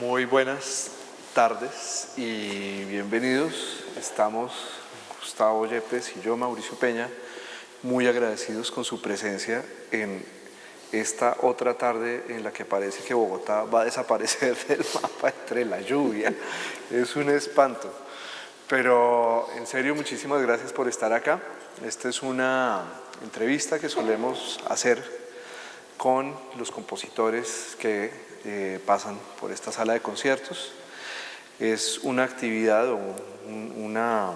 Muy buenas tardes y bienvenidos. Estamos, Gustavo Yepes y yo, Mauricio Peña, muy agradecidos con su presencia en esta otra tarde en la que parece que Bogotá va a desaparecer del mapa entre la lluvia. Es un espanto. Pero en serio, muchísimas gracias por estar acá. Esta es una entrevista que solemos hacer con los compositores que pasan por esta sala de conciertos. Es una actividad o una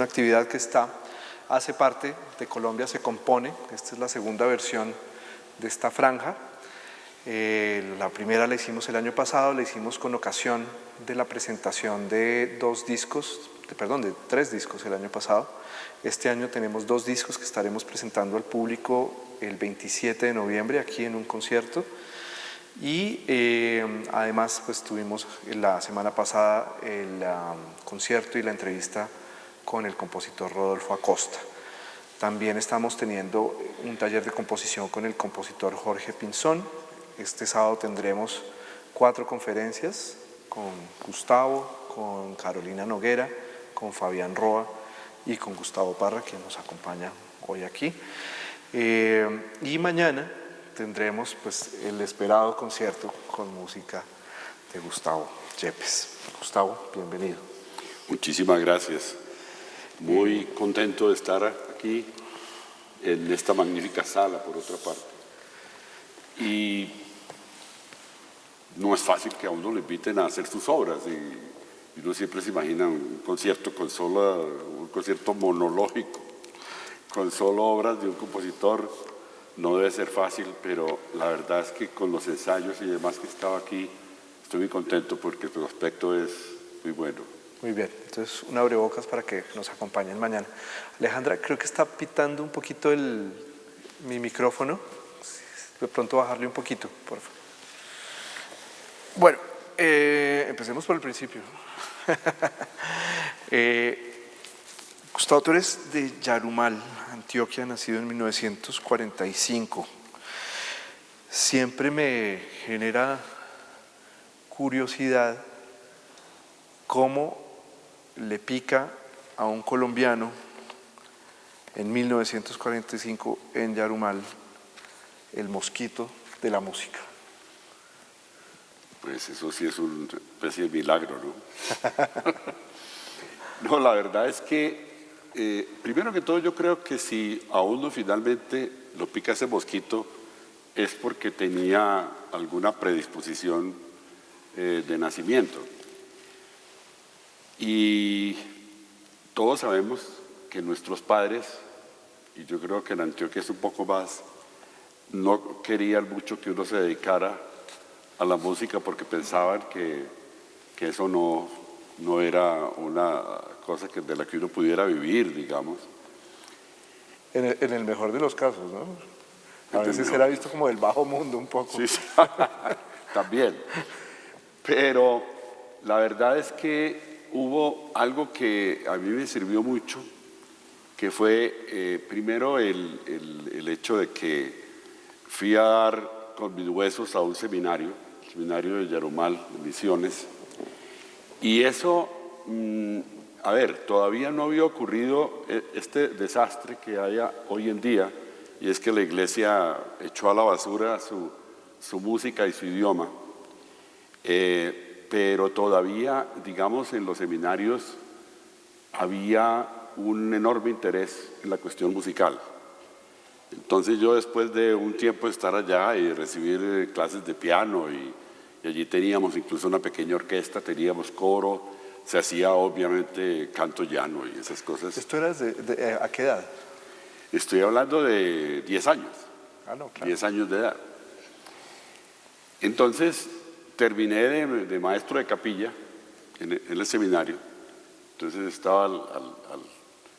actividad que hace parte de Colombia se compone. Esta es la segunda versión de esta franja. La primera la hicimos el año pasado, la hicimos con ocasión de la presentación de tres discos el año pasado. Este año tenemos 2 discos que estaremos presentando al público el 27 de noviembre aquí en un concierto. Y además pues tuvimos la semana pasada el concierto y la entrevista con el compositor Rodolfo Acosta. También estamos teniendo un taller de composición con el compositor Jorge Pinzón. Este sábado tendremos 4 conferencias con Gustavo, con Carolina Noguera, con Fabián Roa y con Gustavo Parra, que nos acompaña hoy aquí. Y mañana tendremos pues el esperado concierto con música de Gustavo Yepes. Gustavo, bienvenido. Muchísimas gracias. Muy contento de estar aquí en esta magnífica sala, por otra parte. Y no es fácil que a uno le inviten a hacer sus obras. Y uno siempre se imagina un concierto un concierto monológico, con solo obras de un compositor. No debe ser fácil, pero la verdad es que con los ensayos y demás que estaba aquí, estoy muy contento porque el aspecto es muy bueno. Muy bien, entonces un abrebocas para que nos acompañen mañana. Alejandra, creo que está pitando un poquito mi micrófono. De pronto bajarle un poquito, por favor. Bueno, empecemos por el principio. Gustavo, tú eres de Yarumal, Antioquia, nacido en 1945. Siempre me genera curiosidad cómo le pica a un colombiano en 1945 en Yarumal el mosquito de la música. Pues eso sí es una especie de milagro, ¿no? No, la verdad es que primero que todo yo creo que si a uno finalmente lo pica ese mosquito es porque tenía alguna predisposición de nacimiento. Y todos sabemos que nuestros padres, y yo creo que en Antioquia es un poco más, no querían mucho que uno se dedicara a la música porque pensaban que eso no era una cosa de la que uno pudiera vivir, digamos. En el mejor de los casos, ¿no? A veces era visto como del bajo mundo un poco. Sí, sí. También. Pero la verdad es que hubo algo que a mí me sirvió mucho, que fue primero el hecho de que fui a dar con mis huesos a un seminario, el seminario de Yarumal, de Misiones, y eso, a ver, todavía no había ocurrido este desastre que hay hoy en día, y es que la iglesia echó a la basura su música y su idioma, pero todavía, digamos, en los seminarios había un enorme interés en la cuestión musical. Entonces yo, después de un tiempo de estar allá y recibir clases de piano, y allí teníamos incluso una pequeña orquesta, teníamos coro, se hacía obviamente canto llano y esas cosas. ¿Esto era a qué edad? Estoy hablando de 10 años. Ah, no, claro. 10 años de edad. Entonces terminé de maestro de capilla en el seminario. Entonces estaba al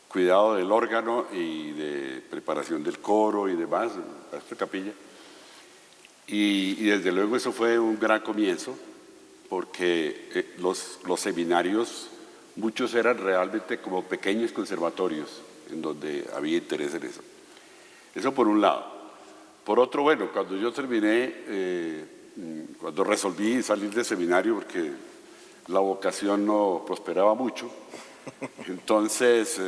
cuidado del órgano y de preparación del coro y demás, maestro de capilla. Y desde luego eso fue un gran comienzo, porque los seminarios, muchos eran realmente como pequeños conservatorios en donde había interés en eso. Eso por un lado. Por otro, bueno, cuando yo terminé cuando resolví salir del seminario porque la vocación no prosperaba mucho, entonces,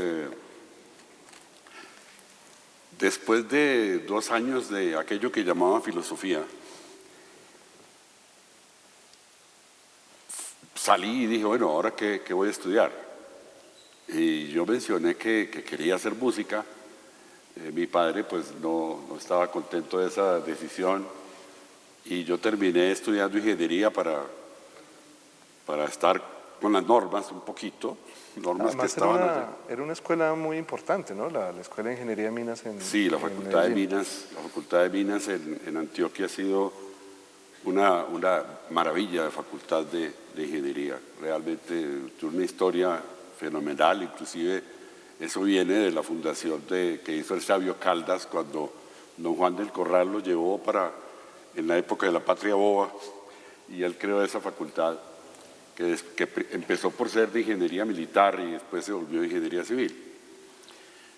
después de 2 años de aquello que llamaban filosofía, salí y dije, bueno, ¿ahora qué voy a estudiar? Y yo mencioné que quería hacer música. Mi padre pues no estaba contento de esa decisión y yo terminé estudiando ingeniería para estar con las normas un poquito, normas Además, que estaban allá. era una escuela muy importante, ¿no? La Escuela de Ingeniería de Minas en Sí, la en Facultad de Medellín. Minas, en Antioquia ha sido una maravilla de facultad de ingeniería. Realmente tiene una historia fenomenal, inclusive eso viene de la fundación que hizo el sabio Caldas cuando don Juan del Corral lo llevó en la época de la Patria Boba, y él creó esa facultad que empezó por ser de ingeniería militar y después se volvió de ingeniería civil.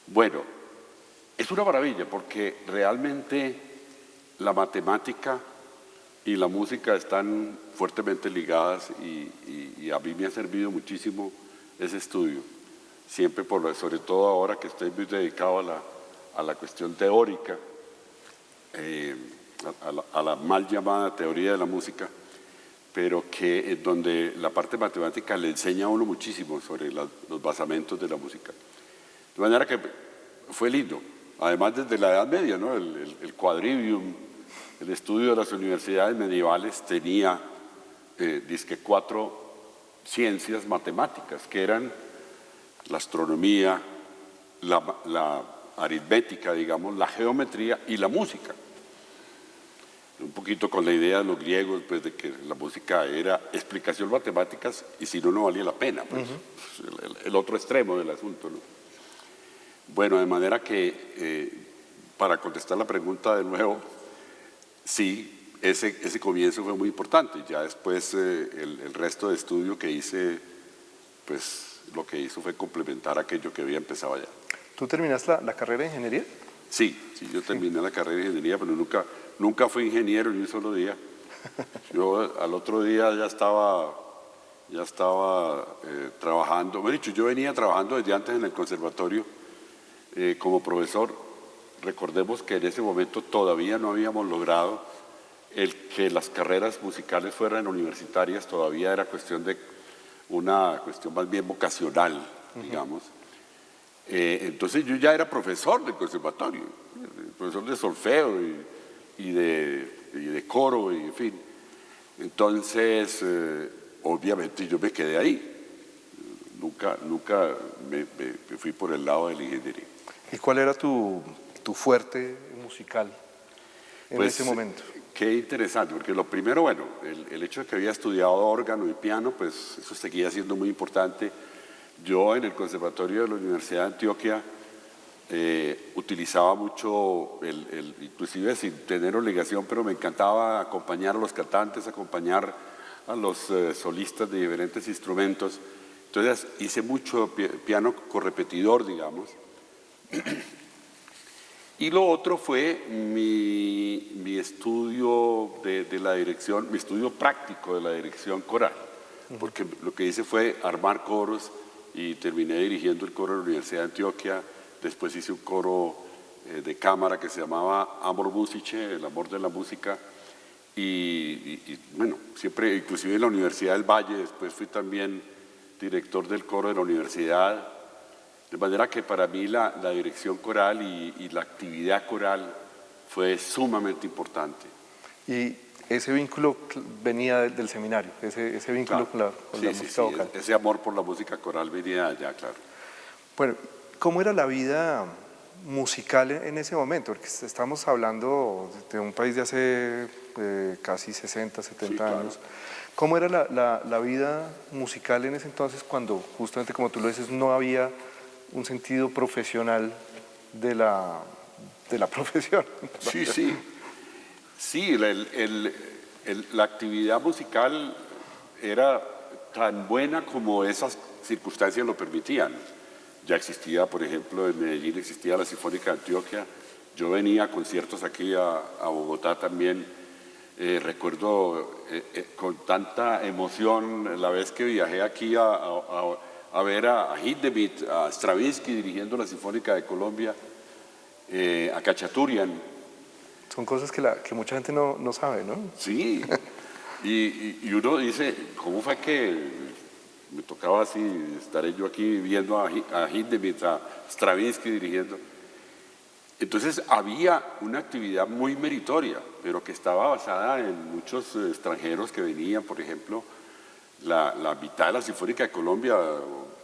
Bueno, es una maravilla porque realmente la matemática y la música están fuertemente ligadas y a mí me ha servido muchísimo ese estudio. Siempre, sobre todo ahora que estoy muy dedicado a la cuestión teórica, a la mal llamada teoría de la música, pero que es donde la parte matemática le enseña a uno muchísimo sobre los basamentos de la música. De manera que fue lindo. Además, desde la Edad Media, ¿no? El quadrivium, el estudio de las universidades medievales tenía, dizque 4 ciencias matemáticas, que eran la astronomía, la aritmética, digamos, la geometría y la música. Un poquito con la idea de los griegos, pues, de que la música era explicación matemáticas y si no, no valía la pena, pues, el otro extremo del asunto, ¿no? Bueno, de manera que, para contestar la pregunta de nuevo, sí, ese comienzo fue muy importante. Ya después el resto de estudio que hice, pues lo que hizo fue complementar aquello que había empezado allá. ¿Tú terminaste la carrera de ingeniería? Sí, yo terminé la carrera de ingeniería, pero nunca fui ingeniero ni un solo día. Yo al otro día ya estaba trabajando. Me he dicho, yo venía trabajando desde antes en el conservatorio como profesor. Recordemos que en ese momento todavía no habíamos logrado el que las carreras musicales fueran universitarias, todavía era una cuestión más bien vocacional, digamos. Entonces yo ya era profesor del conservatorio, profesor de solfeo y de coro, y en fin. Entonces, obviamente yo me quedé ahí. Nunca me fui por el lado de la ingeniería. ¿Y cuál era tu fuerte musical en ese momento? Qué interesante, porque lo primero, bueno, el hecho de que había estudiado órgano y piano, pues eso seguía siendo muy importante. Yo en el Conservatorio de la Universidad de Antioquia utilizaba mucho, inclusive sin tener obligación, pero me encantaba acompañar a los cantantes, acompañar a los solistas de diferentes instrumentos. Entonces hice mucho piano correpetidor, digamos. Y lo otro fue mi estudio de la dirección, mi estudio práctico de la dirección coral, porque lo que hice fue armar coros y terminé dirigiendo el coro de la Universidad de Antioquia. Después hice un coro de cámara que se llamaba Amor Musice, el amor de la música, y bueno, siempre, inclusive en la Universidad del Valle. Después fui también director del coro de la universidad, de manera que para mí la dirección coral y la actividad coral fue sumamente importante. Y ese vínculo venía del seminario, ese vínculo Claro. con la música vocal. Ese amor por la música coral venía allá, claro. Bueno, ¿cómo era la vida musical en ese momento? Porque estamos hablando de un país de hace casi 60, 70 claro. años. ¿Cómo era la vida musical en ese entonces cuando justamente, como tú lo dices, no había un sentido profesional de la profesión? Sí, la actividad musical era tan buena como esas circunstancias lo permitían. Ya existía, por ejemplo, en Medellín existía la Sinfónica de Antioquia. Yo venía a conciertos aquí a Bogotá también Recuerdo con tanta emoción la vez que viajé aquí a ver a Hindemith, a Stravinsky dirigiendo la Sinfónica de Colombia, a Khachaturian. Son cosas que mucha gente no sabe, ¿no? Sí, y uno dice, ¿cómo fue que me tocaba así? Estaré yo aquí viendo a Hindemith, a Stravinsky dirigiendo. Entonces había una actividad muy meritoria, pero que estaba basada en muchos extranjeros que venían, por ejemplo, la mitad de la Sinfónica de Colombia,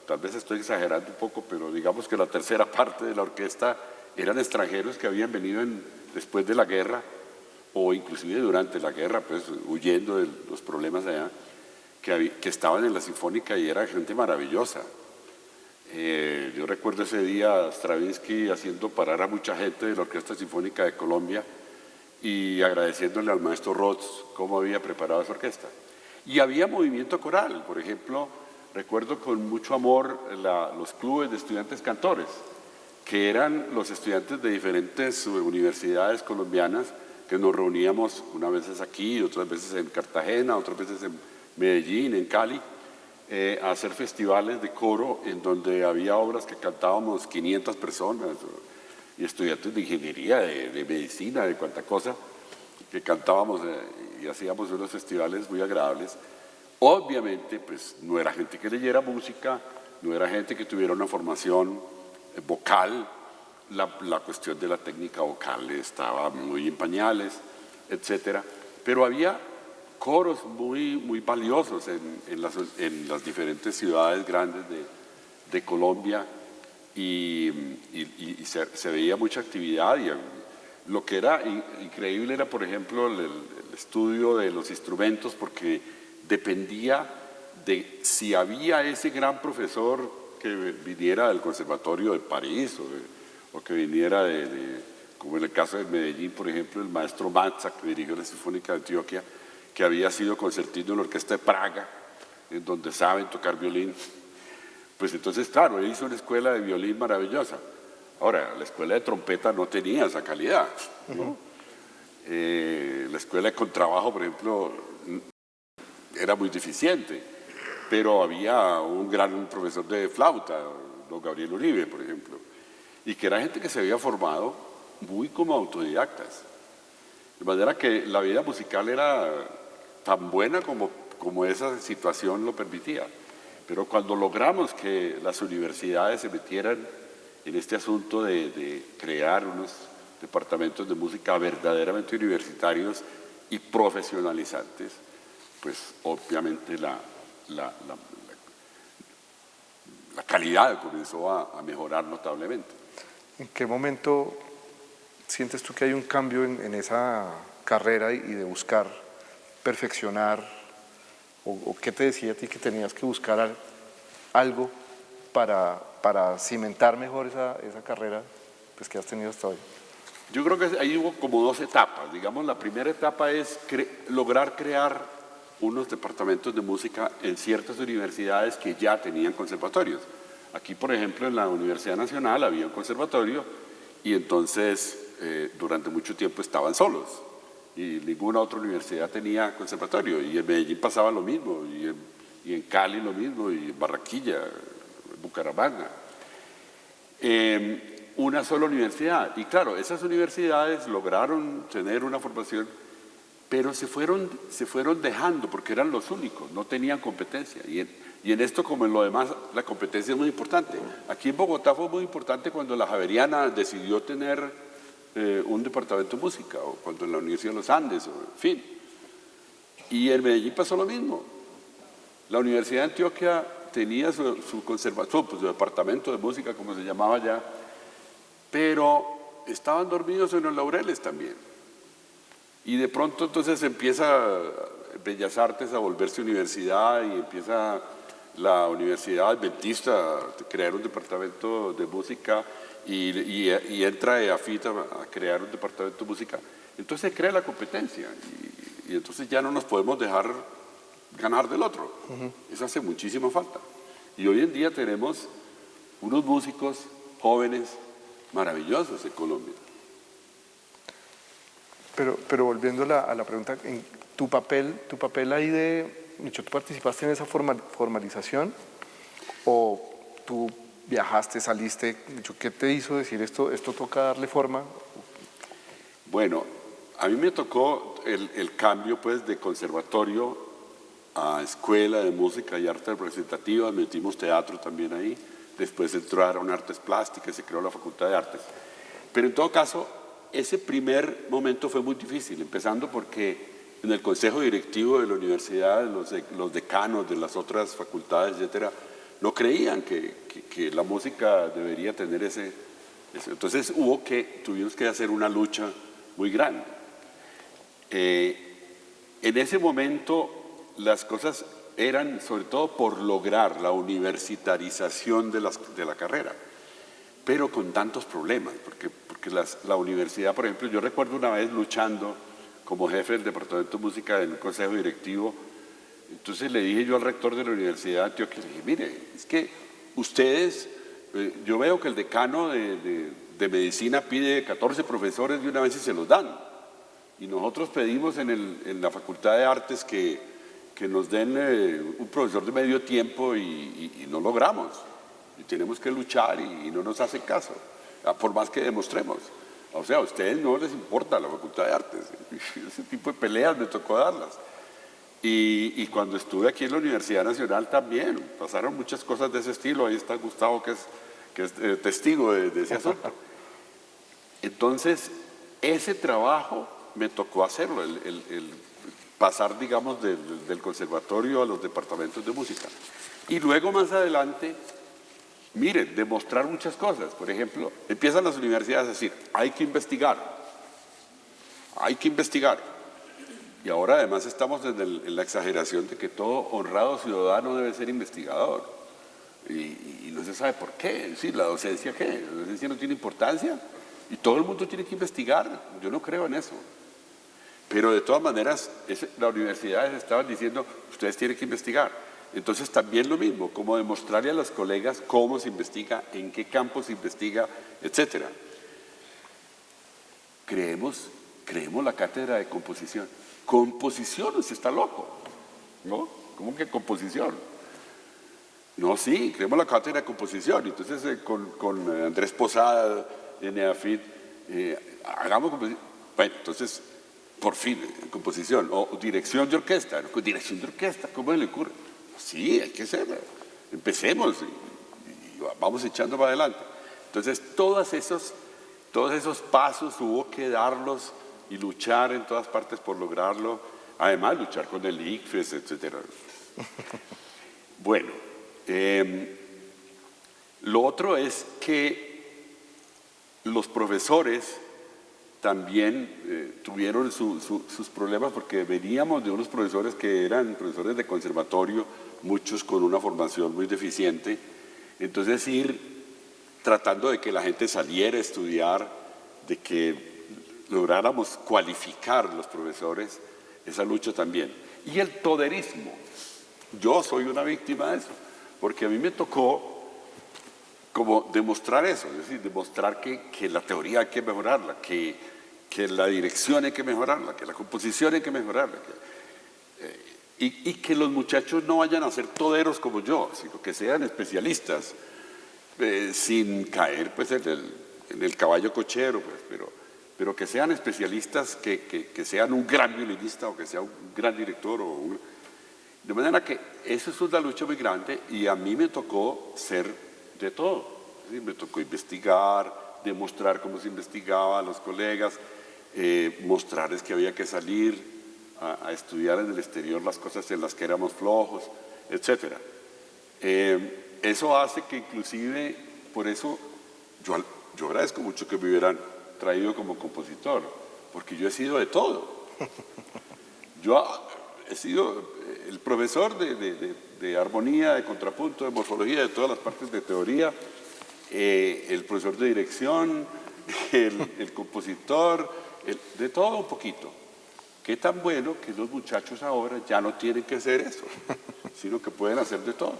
tal vez estoy exagerando un poco, pero digamos que la tercera parte de la orquesta eran extranjeros que habían venido después de la guerra, o inclusive durante la guerra, pues huyendo de los problemas allá, que estaban en la Sinfónica y era gente maravillosa. Yo recuerdo ese día Stravinsky haciendo parar a mucha gente de la Orquesta Sinfónica de Colombia y agradeciéndole al maestro Roth cómo había preparado esa orquesta. Y había movimiento coral, por ejemplo, recuerdo con mucho amor los clubes de estudiantes cantores, que eran los estudiantes de diferentes universidades colombianas que nos reuníamos unas veces aquí, otras veces en Cartagena, otras veces en Medellín, en Cali, a hacer festivales de coro en donde había obras que cantábamos 500 personas y estudiantes de ingeniería, de medicina, de cuanta cosa, que cantábamos y hacíamos unos festivales muy agradables. Obviamente, pues no era gente que leyera música, no era gente que tuviera una formación vocal, la cuestión de la técnica vocal estaba muy en pañales, etcétera, pero había coros muy valiosos en las diferentes ciudades grandes de Colombia y se veía mucha actividad y lo que era increíble era, por ejemplo, el estudio de los instrumentos porque dependía de si había ese gran profesor que viniera del Conservatorio de París o que viniera como en el caso de Medellín, por ejemplo, el maestro Matza, que dirigió la Sinfónica de Antioquia, que había sido concertino en la Orquesta de Praga, en donde saben tocar violín. Pues entonces, claro, él hizo una escuela de violín maravillosa. Ahora, la escuela de trompeta no tenía esa calidad, ¿no? La escuela de contrabajo, por ejemplo, era muy deficiente, pero había un gran profesor de flauta, don Gabriel Uribe, por ejemplo, y que era gente que se había formado muy como autodidactas. De manera que la vida musical era tan buena como esa situación lo permitía. Pero cuando logramos que las universidades se metieran en este asunto de crear unos departamentos de música verdaderamente universitarios y profesionalizantes, pues obviamente la calidad comenzó a mejorar notablemente. ¿En qué momento sientes tú que hay un cambio en esa carrera y de buscar perfeccionar? ¿O qué te decía a ti que tenías que buscar algo para cimentar mejor esa carrera pues, que has tenido hasta hoy? Yo creo que ahí hubo como dos etapas. Digamos, la primera etapa es lograr crear unos departamentos de música en ciertas universidades que ya tenían conservatorios. Aquí, por ejemplo, en la Universidad Nacional había un conservatorio y entonces durante mucho tiempo estaban solos y ninguna otra universidad tenía conservatorio y en Medellín pasaba lo mismo y en Cali lo mismo y en Barranquilla, en Bucaramanga. Una sola universidad y claro, esas universidades lograron tener una formación pero se fueron dejando porque eran los únicos, no tenían competencia y en esto como en lo demás la competencia es muy importante. Aquí en Bogotá fue muy importante cuando la Javeriana decidió tener un departamento de música o cuando en la Universidad de los Andes, o, en fin. Y en Medellín pasó lo mismo. La Universidad de Antioquia tenía su conservatorio, pues, su departamento de música como se llamaba ya, pero estaban dormidos en los laureles también. Y de pronto entonces empieza Bellas Artes a volverse universidad y empieza la Universidad Adventista a crear un departamento de música y entra EAFIT a crear un departamento de música. Entonces se crea la competencia y entonces ya no nos podemos dejar ganar del otro. Eso hace muchísima falta. Y hoy en día tenemos unos músicos jóvenes maravillosos en Colombia. Pero volviendo a la pregunta, en tu papel ahí Micho, ¿tú participaste en esa formalización o tú viajaste, saliste? Micho, ¿qué te hizo decir esto toca darle forma? Bueno, a mí me tocó el cambio pues de conservatorio a escuela de música y arte representativa, metimos teatro también ahí, después entraron artes plásticas, se creó la Facultad de Artes. Pero en todo caso, ese primer momento fue muy difícil, empezando porque en el consejo directivo de la universidad, los decanos de las otras facultades, etcétera, no creían que la música debería tener ese. Entonces tuvimos que hacer una lucha muy grande. En ese momento las cosas eran sobre todo por lograr la universitarización de la carrera, pero con tantos problemas, porque la universidad, por ejemplo, yo recuerdo una vez luchando como jefe del departamento de música del consejo directivo, entonces le dije yo al rector de la Universidad de Antioquia, le dije, mire, es que ustedes, yo veo que el decano de medicina pide 14 profesores de una vez y se los dan, y nosotros pedimos en la Facultad de Artes que nos den un profesor de medio tiempo y no logramos, y tenemos que luchar y no nos hacen caso, por más que demostremos. O sea, a ustedes no les importa la Facultad de Artes, ese tipo de peleas me tocó darlas. Y cuando estuve aquí en la Universidad Nacional también pasaron muchas cosas de ese estilo. Ahí está Gustavo, que es testigo de ese asunto. Entonces, ese trabajo me tocó hacerlo, el pasar, digamos, del conservatorio a los departamentos de música. Y luego, más adelante, miren, demostrar muchas cosas. Por ejemplo, empiezan las universidades a decir, hay que investigar. Y ahora además estamos en la exageración de que todo honrado ciudadano debe ser investigador. Y no se sabe por qué. Sí, la docencia, ¿qué? La docencia no tiene importancia. Y todo el mundo tiene que investigar. Yo no creo en eso. Pero de todas maneras, las universidades estaban diciendo, ustedes tienen que investigar. Entonces también lo mismo, como demostrarle a los colegas cómo se investiga, en qué campo se investiga, etc. Creemos la cátedra de composición. Composición, usted está loco, ¿no? ¿Cómo que composición? No, sí, creemos la cátedra de composición. Entonces con Andrés Posada, en EAFIT, hagamos composición. Bueno, entonces, por fin, composición, o dirección de orquesta. Dirección de orquesta, ¿cómo le ocurre? Sí, hay que hacerlo. Empecemos y vamos echando para adelante. Entonces, todos esos pasos hubo que darlos y luchar en todas partes por lograrlo. Además, luchar con el ICFES, etc. Bueno, lo otro es que los profesores también tuvieron sus problemas porque veníamos de unos profesores que eran profesores de conservatorio, muchos con una formación muy deficiente. Entonces ir tratando de que la gente saliera a estudiar, de que lográramos cualificar los profesores, esa lucha también. Y el toderismo, yo soy una víctima de eso, porque a mí me tocó como demostrar eso, es decir, demostrar que la teoría hay que mejorarla, que la dirección hay que mejorarla, que la composición hay que mejorarla, y que los muchachos no vayan a ser toderos como yo, sino que sean especialistas, sin caer pues en el caballo cochero, pues, pero que sean especialistas, que sean un gran violinista o que sea un gran director. De manera que eso es una lucha muy grande y a mí me tocó ser de todo. ¿Sí? Me tocó investigar, demostrar cómo se investigaba a los colegas, mostrarles que había que salir a estudiar en el exterior las cosas en las que éramos flojos, etc. Eso hace que inclusive, por eso yo agradezco mucho que me hubieran traído como compositor, porque yo he sido de todo. Yo he sido el profesor de armonía, de contrapunto, de morfología, de todas las partes de teoría, el profesor de dirección, el compositor, de todo un poquito. Qué tan bueno que los muchachos ahora ya no tienen que hacer eso, sino que pueden hacer de todo.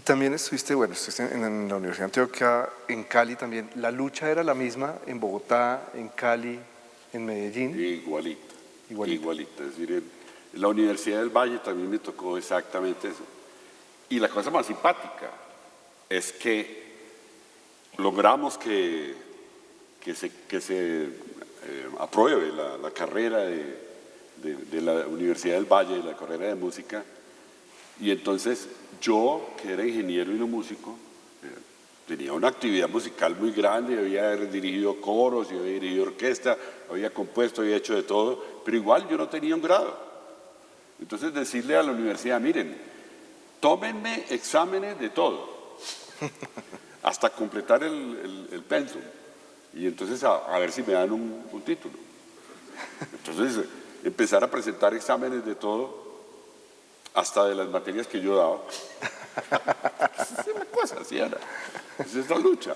también estuviste, bueno, estuviste en la Universidad de Antioquia, en Cali también. ¿La lucha era la misma en Bogotá, en Cali, en Medellín? Igualita, Igualita. igualita. Es decir, en la Universidad del Valle también me tocó exactamente eso. Y la cosa más simpática es que logramos que se apruebe la carrera de la Universidad del Valle, la carrera de música. Y entonces yo, que era ingeniero y no músico, tenía una actividad musical muy grande, había dirigido coros, yo había dirigido orquesta, había compuesto, había hecho de todo, pero igual yo no tenía un grado. Entonces decirle a la universidad, miren, tómenme exámenes de todo, hasta completar el pensum, y entonces a ver si me dan un título. Entonces empezar a presentar exámenes de todo, hasta de las materias que yo daba. Es una cosa así era. Es la lucha.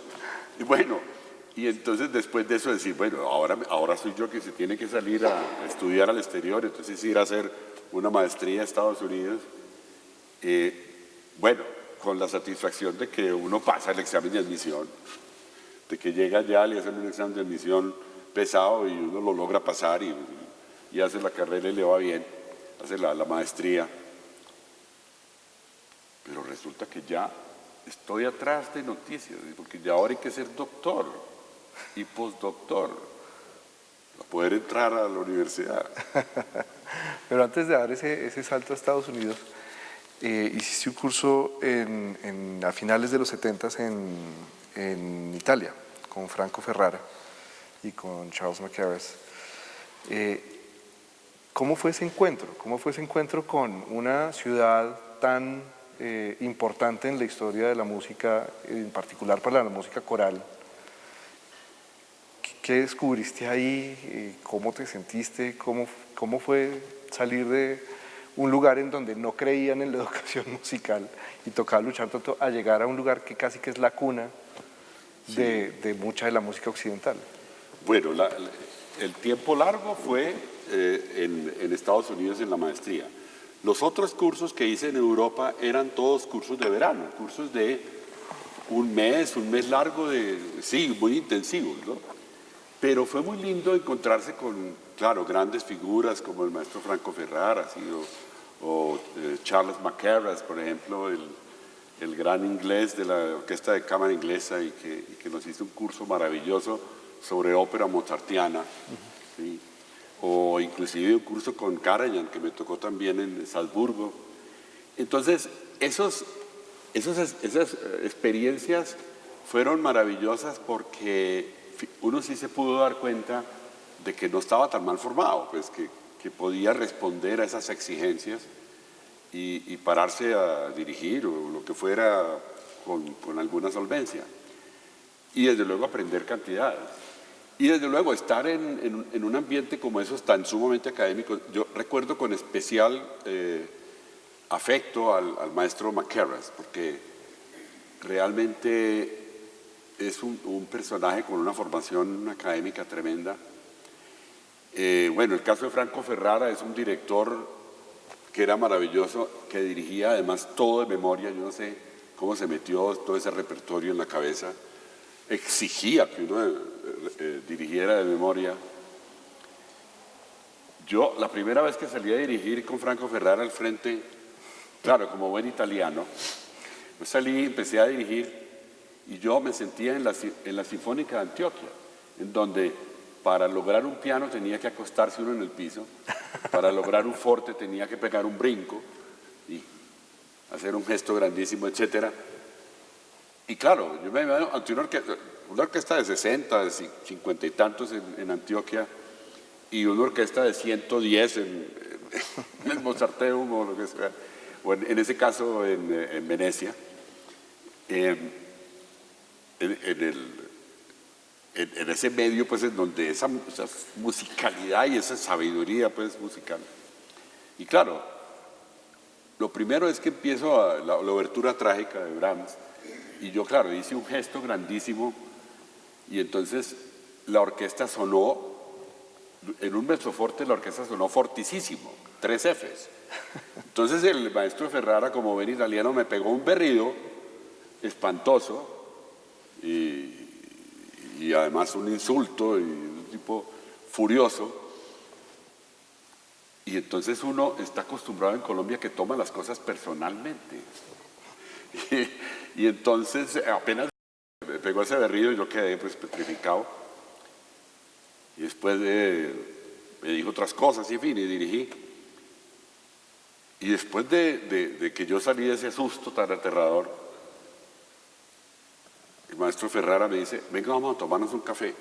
Y bueno, y entonces después de eso decir, bueno, ahora soy yo que se tiene que salir a estudiar al exterior, entonces ir a hacer una maestría a Estados Unidos. Bueno, con la satisfacción de que uno pasa el examen de admisión, de que llega allá, le hacen un examen de admisión pesado y uno lo logra pasar y hace la carrera y le va bien, hace la maestría. Pero resulta que ya estoy atrás de noticias, porque ya ahora hay que ser doctor y postdoctor para poder entrar a la universidad. Pero antes de dar ese salto a Estados Unidos, hiciste un curso a finales de los 70 en Italia, con Franco Ferrara y con Charles Mackerras. ¿Cómo fue ese encuentro? ¿Cómo fue ese encuentro con una ciudad tan importante en la historia de la música, en particular para la música coral? ¿Qué descubriste ahí? ¿Cómo te sentiste? ¿Cómo fue salir de un lugar en donde no creían en la educación musical y tocaba luchar tanto a llegar a un lugar que casi que es la cuna de mucha de la música occidental? Bueno, el tiempo largo fue en Estados Unidos en la maestría. Los otros cursos que hice en Europa eran todos cursos de verano, cursos de un mes largo, sí, muy intensivos, ¿no? Pero fue muy lindo encontrarse con, claro, grandes figuras como el maestro Franco Ferrara, o Charles Mackerras, por ejemplo, el gran inglés de la Orquesta de Cámara Inglesa y que nos hizo un curso maravilloso sobre ópera mozartiana, ¿sí? O inclusive un curso con Karajan que me tocó también en Salzburgo. Entonces, esas experiencias fueron maravillosas porque uno sí se pudo dar cuenta de que no estaba tan mal formado, pues que podía responder a esas exigencias y pararse a dirigir o lo que fuera con alguna solvencia. Y desde luego aprender cantidades. Y desde luego estar en un ambiente como esos tan sumamente académico. Yo recuerdo con especial afecto al maestro Mackerras, porque realmente es un personaje con una formación académica tremenda. Bueno, el caso de Franco Ferrara es un director que era maravilloso, que dirigía además todo de memoria. Yo no sé cómo se metió todo ese repertorio en la cabeza. Exigía que uno dirigiera de memoria. Yo, la primera vez que salí a dirigir con Franco Ferrara al frente, claro, como buen italiano, yo salí, empecé a dirigir y yo me sentía en la Sinfónica de Antioquia, en donde para lograr un piano tenía que acostarse uno en el piso, para lograr un forte tenía que pegar un brinco y hacer un gesto grandísimo, etc. Y claro, yo me veo ante una orquesta de 60, de 50 y tantos en Antioquia y una orquesta de 110 en el Mozarteum o lo que sea, o en ese caso en Venecia. En ese medio, pues, en donde esa musicalidad y esa sabiduría, pues, musical. Y claro, lo primero es que empiezo la obertura trágica de Brahms, y yo, claro, hice un gesto grandísimo, y entonces la orquesta sonó, en un mezzoforte la orquesta sonó fortisísimo, 3 Fs. Entonces el maestro Ferrara, como buen italiano, me pegó un berrido, espantoso y además un insulto y un tipo furioso. Y entonces uno está acostumbrado en Colombia que toma las cosas personalmente. Y entonces apenas me pegó ese berrido y yo quedé pues petrificado. Y después me dijo otras cosas y en fin, y dirigí. Y después de que yo salí de ese susto tan aterrador, el maestro Ferrara me dice, venga, vamos a tomarnos un café.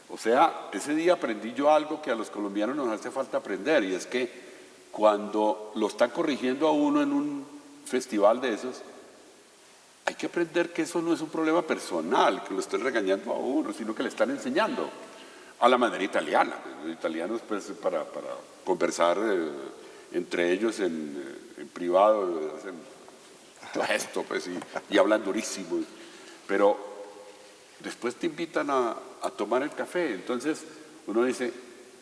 O sea, ese día aprendí yo algo que a los colombianos nos hace falta aprender, y es que cuando lo están corrigiendo a uno en un festival de esos, hay que aprender que eso no es un problema personal, que lo estén regañando a uno, sino que le están enseñando a la manera italiana. Los italianos, pues, para conversar entre ellos en privado, hacen esto, pues, y hablan durísimo. Pero después te invitan a tomar el café. Entonces uno dice,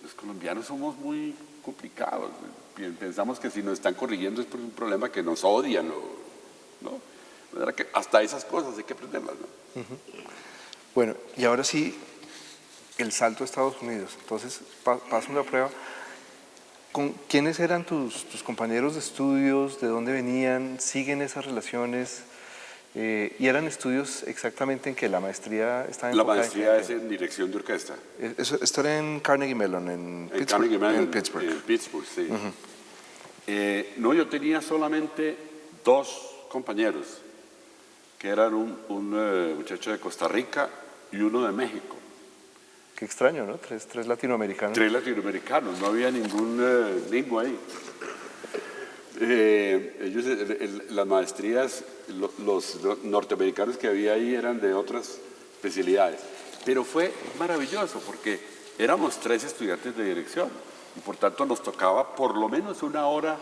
los colombianos somos muy complicados. Pensamos que si nos están corrigiendo es por un problema que nos odian, ¿no? De verdad que hasta esas cosas hay que aprenderlas, ¿no? Bueno, y ahora sí, el salto a Estados Unidos. Entonces, paso una prueba. ¿Quiénes eran tus compañeros de estudios? ¿De dónde venían? ¿Siguen esas relaciones? ¿Y eran estudios exactamente en que la maestría estaba enfocada? La maestría es en dirección de orquesta. Esto era en Carnegie Mellon, en Pittsburgh. Carnegie Mellon, en Pittsburgh. En Pittsburgh, sí. No, yo tenía solamente 2 compañeros, que eran un muchacho de Costa Rica y uno de México. Qué extraño, ¿no? Tres latinoamericanos. 3 latinoamericanos, no había ningún gringo ahí. Ellos, las maestrías, los norteamericanos que había ahí eran de otras especialidades. Pero fue maravilloso porque éramos 3 estudiantes de dirección y por tanto nos tocaba por lo menos 1 hora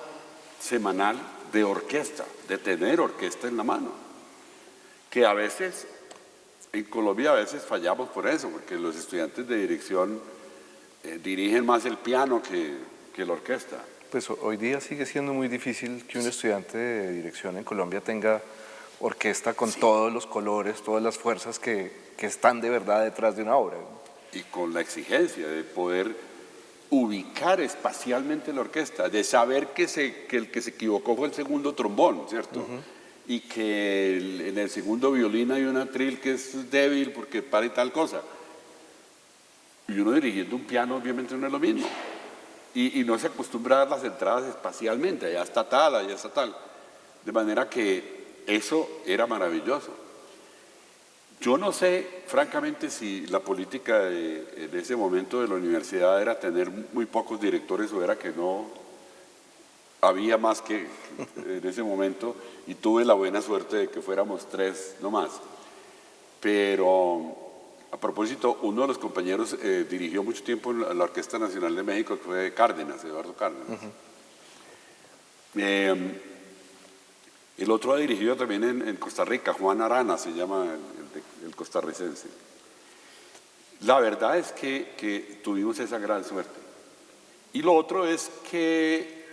semanal de orquesta, de tener orquesta en la mano. Que a veces, en Colombia a veces fallamos por eso, porque los estudiantes de dirección dirigen más el piano que la orquesta. Pues hoy día sigue siendo muy difícil que un estudiante de dirección en Colombia tenga orquesta con todos los colores, todas las fuerzas que están de verdad detrás de una obra. Y con la exigencia de poder ubicar espacialmente la orquesta, de saber que el que se equivocó fue el segundo trombón, ¿cierto? Y que en el segundo violín hay un atril que es débil porque para y tal cosa. Y uno dirigiendo un piano obviamente no es lo mismo. Y no se acostumbra a dar las entradas espacialmente, allá está tal, allá está tal. De manera que eso era maravilloso. Yo no sé, francamente, si la política en ese momento de la universidad era tener muy pocos directores o era que no había más que en ese momento, y tuve la buena suerte de que fuéramos 3 nomás. Pero a propósito, uno de los compañeros dirigió mucho tiempo en la Orquesta Nacional de México, que fue Cárdenas, Eduardo Cárdenas. El otro ha dirigido también en Costa Rica, Juan Arana se llama el costarricense. La verdad es que tuvimos esa gran suerte. Y lo otro es que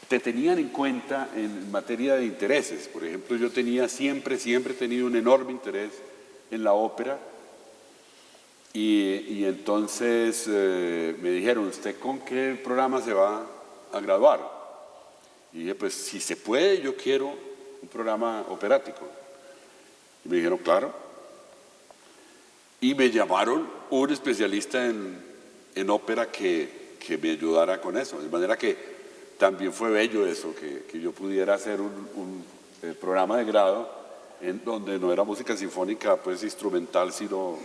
te tenían en cuenta en materia de intereses. Por ejemplo, yo siempre he tenido un enorme interés en la ópera y entonces me dijeron, ¿usted con qué programa se va a graduar? Y dije, pues si se puede, yo quiero un programa operático. Y me dijeron, claro. Y me llamaron un especialista en ópera que me ayudara con eso. De manera que también fue bello eso, que yo pudiera hacer un programa de grado en donde no era música sinfónica, pues instrumental, sino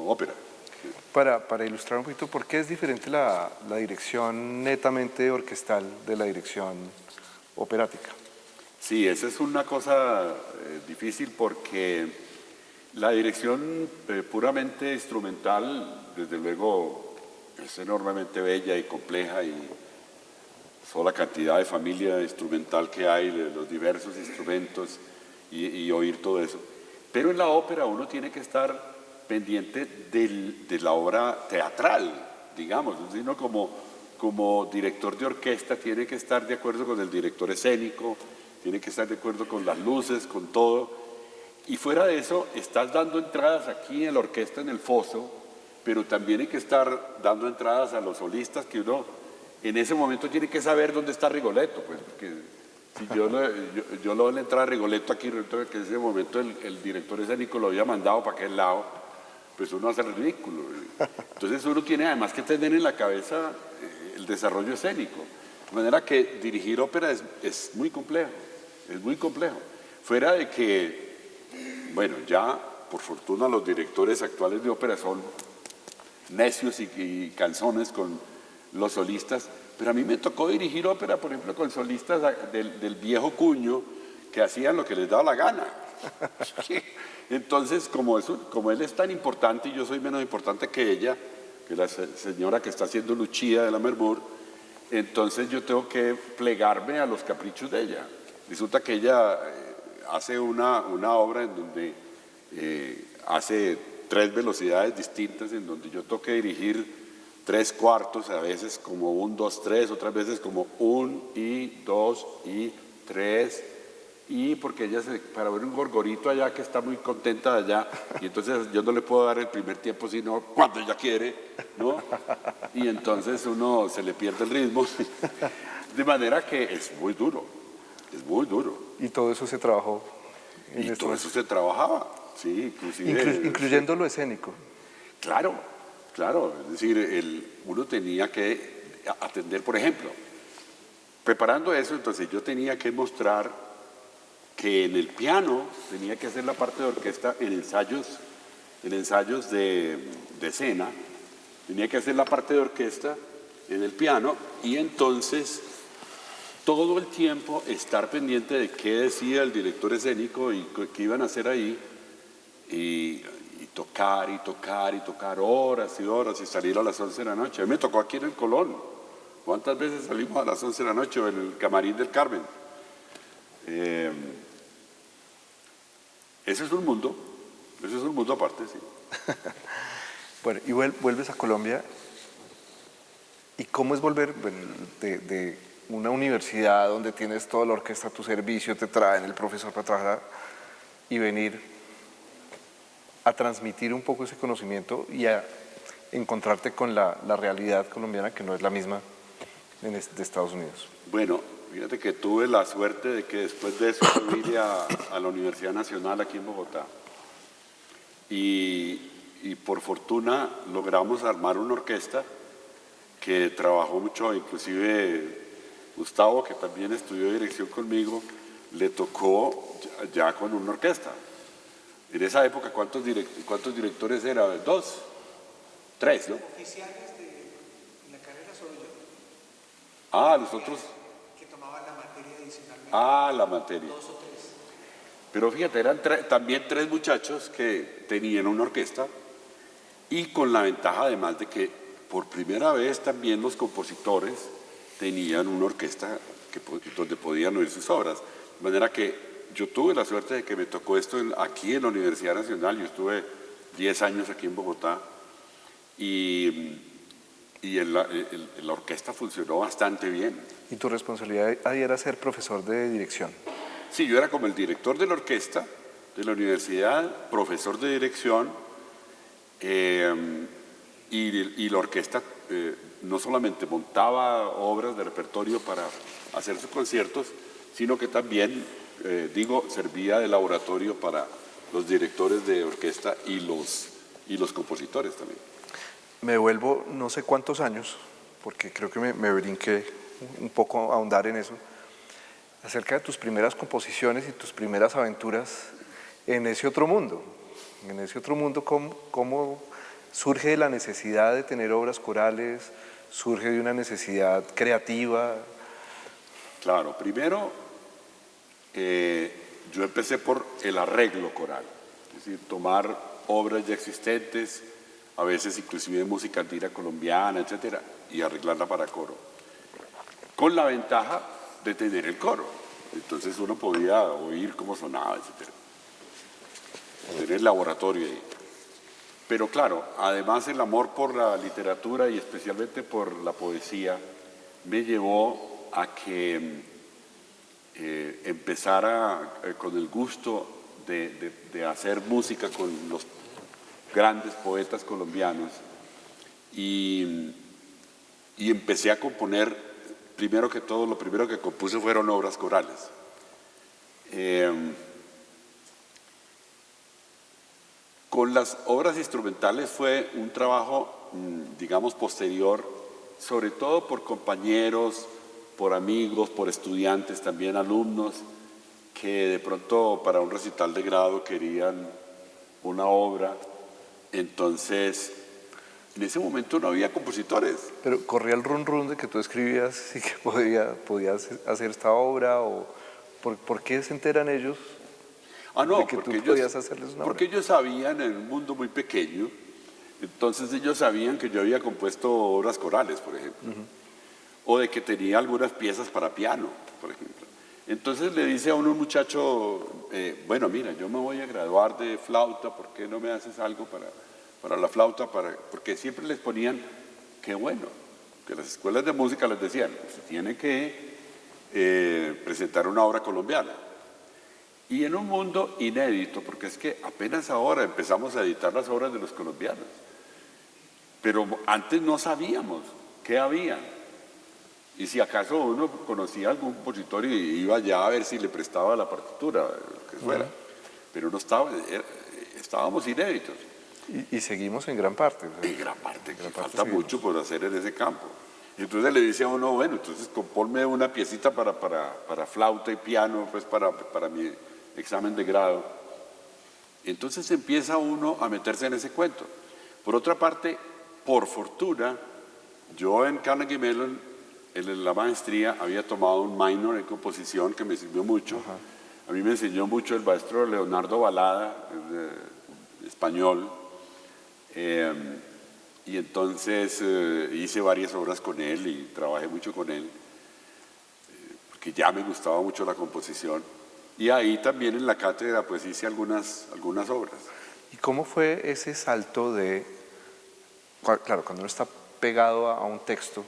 ópera. Para ilustrar un poquito, ¿por qué es diferente la dirección netamente orquestal de la dirección operática? Sí, esa es una cosa difícil porque la dirección puramente instrumental, desde luego, es enormemente bella y compleja y sola cantidad de familia instrumental que hay, de los diversos instrumentos y oír todo eso. Pero en la ópera uno tiene que estar pendiente de la obra teatral, digamos, sino como director de orquesta tiene que estar de acuerdo con el director escénico tiene que estar de acuerdo con las luces, con todo. Y fuera de eso, estás dando entradas aquí en la orquesta, en el foso, pero también hay que estar dando entradas a los solistas que uno en ese momento tiene que saber dónde está Rigoletto, pues, porque si yo le doy la entrada a Rigoletto aquí, resulta que en ese momento el director escénico lo había mandado para aquel lado, pues uno hace el ridículo. Entonces uno tiene además que tener en la cabeza el desarrollo escénico. De manera que dirigir ópera es muy complejo, es muy complejo. Fuera de que, bueno, ya por fortuna los directores actuales de ópera son necios y canzones con los solistas, pero a mí me tocó dirigir ópera, por ejemplo, con solistas del viejo cuño que hacían lo que les daba la gana. Entonces, como él es tan importante y yo soy menos importante que ella, que la señora que está haciendo Lucia de la Mermur, entonces yo tengo que plegarme a los caprichos de ella. Resulta que ella hace una obra en donde hace 3 velocidades distintas, en donde yo tengo que dirigir 3 cuartos, a veces como 1, 2, 3, otras veces como 1 y 2 y 3, y porque ella para ver un gorgorito allá que está muy contenta de allá, y entonces yo no le puedo dar el primer tiempo sino cuando ella quiere, ¿no? Y entonces uno se le pierde el ritmo, de manera que es muy duro, es muy duro. Y todo eso se trabajó. Y todo eso se trabajaba, sí, inclusive. Incluyendo lo escénico. Claro, claro, es decir, uno tenía que atender, por ejemplo, preparando eso, entonces yo tenía que mostrar que en el piano tenía que hacer la parte de orquesta en ensayos de escena, tenía que hacer la parte de orquesta en el piano y entonces todo el tiempo estar pendiente de qué decía el director escénico y qué iban a hacer ahí y tocar y tocar y tocar horas y horas y salir a las 11 de la noche. A mí me tocó aquí en el Colón. ¿Cuántas veces salimos a las 11 de la noche en el Camarín del Carmen? Ese es un mundo aparte, sí. Bueno, y vuelves a Colombia. ¿Y cómo es volver de una universidad donde tienes toda la orquesta a tu servicio, te traen el profesor para trabajar y venir a transmitir un poco ese conocimiento y a encontrarte con la realidad colombiana que no es la misma de Estados Unidos? Bueno, fíjate que tuve la suerte de que después de eso vine a la Universidad Nacional aquí en Bogotá y por fortuna logramos armar una orquesta que trabajó mucho, inclusive Gustavo, que también estudió dirección conmigo, le tocó ya con una orquesta. En esa época, ¿cuántos directores eran? 2, 3, ¿no? Oficiales de la carrera solo yo. Ah, los otros. Que tomaban la materia adicionalmente. Ah, la materia. 2 o 3. Pero fíjate, eran también 3 muchachos que tenían una orquesta y con la ventaja además de que por primera vez también los compositores tenían una orquesta donde podían oír sus obras. De manera que yo tuve la suerte de que me tocó esto aquí en la Universidad Nacional. Yo estuve 10 años aquí en Bogotá y la orquesta funcionó bastante bien. ¿Y tu responsabilidad ahí era ser profesor de dirección? Sí, yo era como el director de la orquesta de la universidad, profesor de dirección, y la orquesta no solamente montaba obras de repertorio para hacer sus conciertos, sino que también, servía de laboratorio para los directores de orquesta y los compositores también. Me vuelvo no sé cuántos años, porque creo que me brinqué un poco a ahondar en eso, acerca de tus primeras composiciones y tus primeras aventuras en ese otro mundo. En ese otro mundo, ¿cómo surge de la necesidad de tener obras corales? ¿Surge de una necesidad creativa? Claro, primero yo empecé por el arreglo coral, es decir, tomar obras ya existentes, a veces inclusive música andina colombiana, etcétera, y arreglarla para coro, con la ventaja de tener el coro. Entonces uno podía oír cómo sonaba, etcétera, tener el laboratorio ahí. Pero claro, además el amor por la literatura y especialmente por la poesía me llevó a que empezara con el gusto de hacer música con los grandes poetas colombianos y empecé a componer. Primero que todo, lo primero que compuse fueron obras corales. Con las obras instrumentales fue un trabajo, digamos, posterior, sobre todo por compañeros, por amigos, por estudiantes, también alumnos, que de pronto para un recital de grado querían una obra. Entonces, en ese momento no había compositores. Pero corría el run de que tú escribías y que podías hacer esta obra, o ¿por qué se enteran ellos No, de que tú podías hacerles una porque obra? ellos sabían, en un mundo muy pequeño, entonces ellos sabían que yo había compuesto obras corales, por ejemplo, o de que tenía algunas piezas para piano, por ejemplo. Entonces le dice a uno un muchacho, bueno, mira, yo me voy a graduar de flauta, ¿por qué no me haces algo para la flauta? Porque siempre les ponían, qué bueno, que las escuelas de música les decían, se tiene que presentar una obra colombiana. Y en un mundo inédito, porque es que apenas ahora empezamos a editar las obras de los colombianos, pero antes no sabíamos qué había. Y si acaso uno conocía a algún compositor y iba ya a ver si le prestaba la partitura, lo que fuera, pero no estábamos inéditos. Y seguimos en gran parte. O sea, En gran parte, en gran parte falta seguimos. mucho por hacer en ese campo. Y entonces le dice a uno, bueno, entonces compónme una piecita para flauta y piano, pues para mi examen de grado. Entonces empieza uno a meterse en ese cuento. Por otra parte, por fortuna, yo en Carnegie Mellon, en la maestría, había tomado un minor en composición que me sirvió mucho. A mí me enseñó mucho el maestro Leonardo Balada, español. Y entonces hice varias obras con él y trabajé mucho con él, porque ya me gustaba mucho la composición. Y ahí también en la cátedra pues hice algunas obras. ¿Y cómo fue ese salto de, claro, cuando uno está pegado a un texto,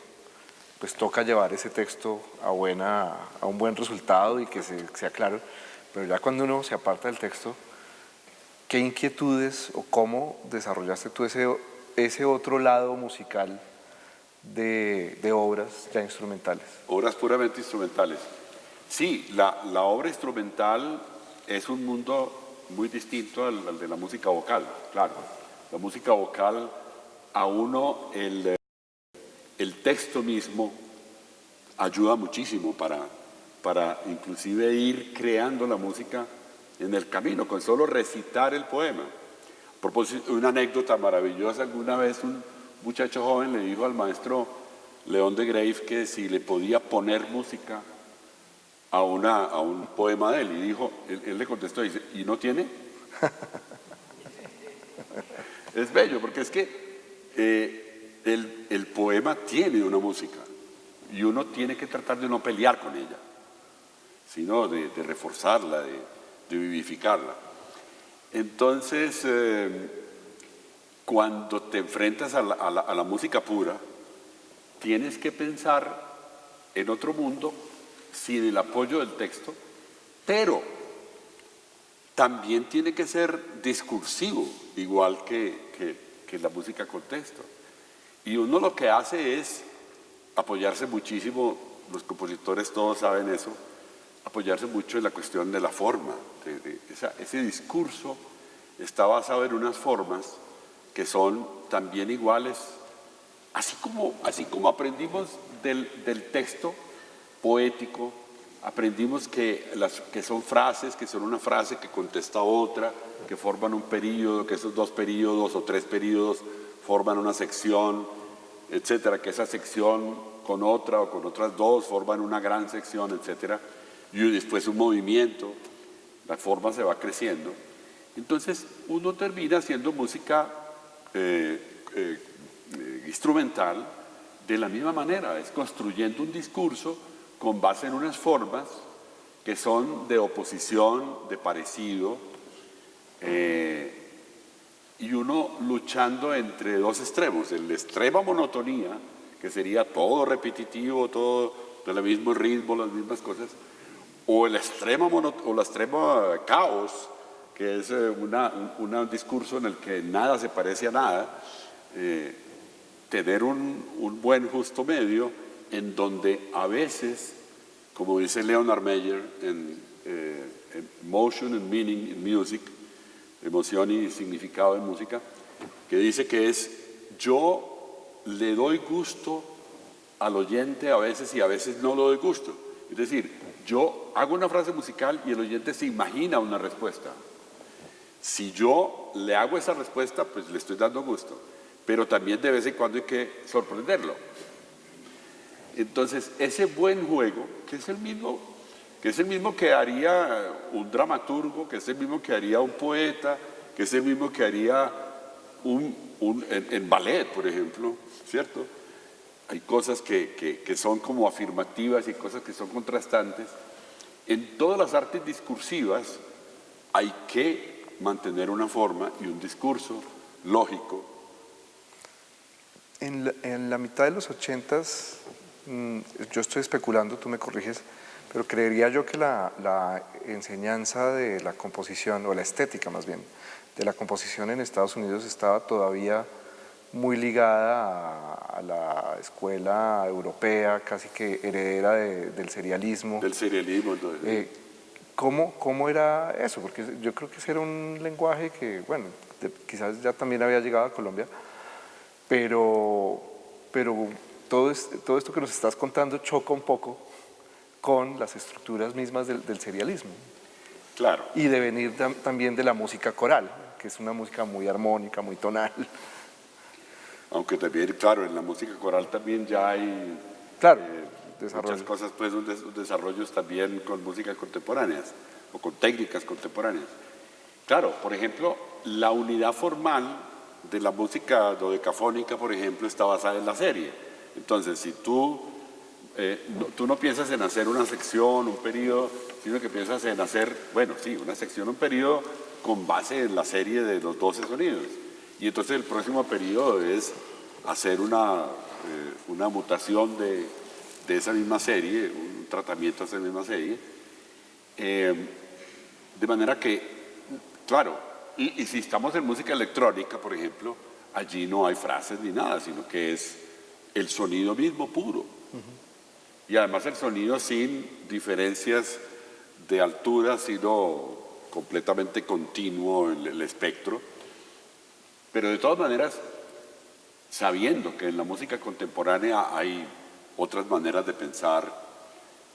pues toca llevar ese texto a un buen resultado y que sea claro, pero ya cuando uno se aparta del texto, ¿qué inquietudes o cómo desarrollaste tú ese otro lado musical de obras ya instrumentales? Obras puramente instrumentales. Sí, la obra instrumental es un mundo muy distinto al de la música vocal, claro. La música vocal, a uno el texto mismo ayuda muchísimo para inclusive ir creando la música en el camino, con solo recitar el poema. A propósito, una anécdota maravillosa, alguna vez un muchacho joven le dijo al maestro León de Grave que si le podía poner música a un poema de él, y dijo, él le contestó, dice, ¿y no tiene? Es bello, porque es que el poema tiene una música, y uno tiene que tratar de no pelear con ella, sino de reforzarla, de vivificarla. Entonces, cuando te enfrentas a la música pura, tienes que pensar en otro mundo sin el apoyo del texto, pero también tiene que ser discursivo, igual que la música con texto. Y uno lo que hace es apoyarse muchísimo, los compositores todos saben eso, apoyarse mucho en la cuestión de la forma. Ese discurso está basado en unas formas que son también iguales, así como aprendimos del texto poético, aprendimos que son frases, que son una frase que contesta otra, que forman un período, que esos 2 períodos o 3 períodos forman una sección, etcétera, que esa sección con otra o con otras 2 forman una gran sección, etcétera, y después un movimiento, la forma se va creciendo. Entonces uno termina haciendo música instrumental de la misma manera, es construyendo un discurso con base en unas formas que son de oposición, de parecido, y uno luchando entre 2 extremos, el extrema monotonía, que sería todo repetitivo, todo del mismo ritmo, las mismas cosas, o el extremo o la extrema caos, que es un discurso en el que nada se parece a nada, tener un buen justo medio en donde a veces, como dice Leonard Meyer en Motion and Meaning in Music, emoción y significado en música, que dice que es yo le doy gusto al oyente a veces y a veces no le doy gusto. Es decir, yo hago una frase musical y el oyente se imagina una respuesta. Si yo le hago esa respuesta, pues le estoy dando gusto. Pero también de vez en cuando hay que sorprenderlo. Entonces, ese buen juego, que es el mismo que haría un dramaturgo, que es el mismo que haría un poeta, que es el mismo que haría en ballet, por ejemplo, ¿cierto? Hay cosas que son como afirmativas y cosas que son contrastantes. En todas las artes discursivas hay que mantener una forma y un discurso lógico. En la mitad de los 80s, yo estoy especulando, tú me corriges, pero creería yo que la enseñanza de la composición, o la estética más bien, de la composición en Estados Unidos estaba todavía muy ligada a la escuela europea, casi que heredera del serialismo. Del serialismo, entonces. ¿Cómo era eso? Porque yo creo que ese era un lenguaje que, bueno, quizás ya también había llegado a Colombia, pero todo esto que nos estás contando choca un poco con las estructuras mismas del serialismo. Claro. Y de venir también de la música coral, que es una música muy armónica, muy tonal. Aunque también, claro, en la música coral también ya hay muchas cosas, pues, desarrollos también con músicas contemporáneas o con técnicas contemporáneas. Claro, por ejemplo, la unidad formal de la música dodecafónica, por ejemplo, está basada en la serie. Entonces, si tú no piensas en hacer una sección, un periodo, sino que piensas en hacer, bueno, sí, una sección, un periodo con base en la serie de los 12 sonidos. Y entonces el próximo periodo es hacer una mutación de esa misma serie, un tratamiento de esa misma serie. De manera que, claro, y si estamos en música electrónica, por ejemplo, allí no hay frases ni nada, sino que es el sonido mismo puro. Y además el sonido sin diferencias de altura, sino completamente continuo en el espectro. Pero de todas maneras, sabiendo que en la música contemporánea hay otras maneras de pensar,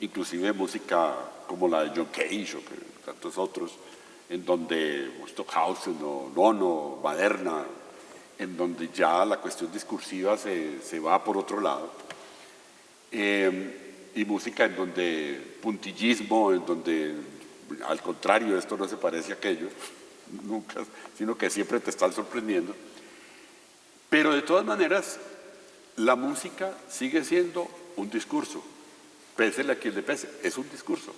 inclusive música como la de John Cage o tantos otros, en donde Stockhausen o Nono, Maderna, en donde ya la cuestión discursiva se va por otro lado, y música en donde puntillismo, en donde al contrario esto no se parece a aquello, nunca, sino que siempre te están sorprendiendo. Pero de todas maneras, la música sigue siendo un discurso, pésele a quien le pese, es un discurso.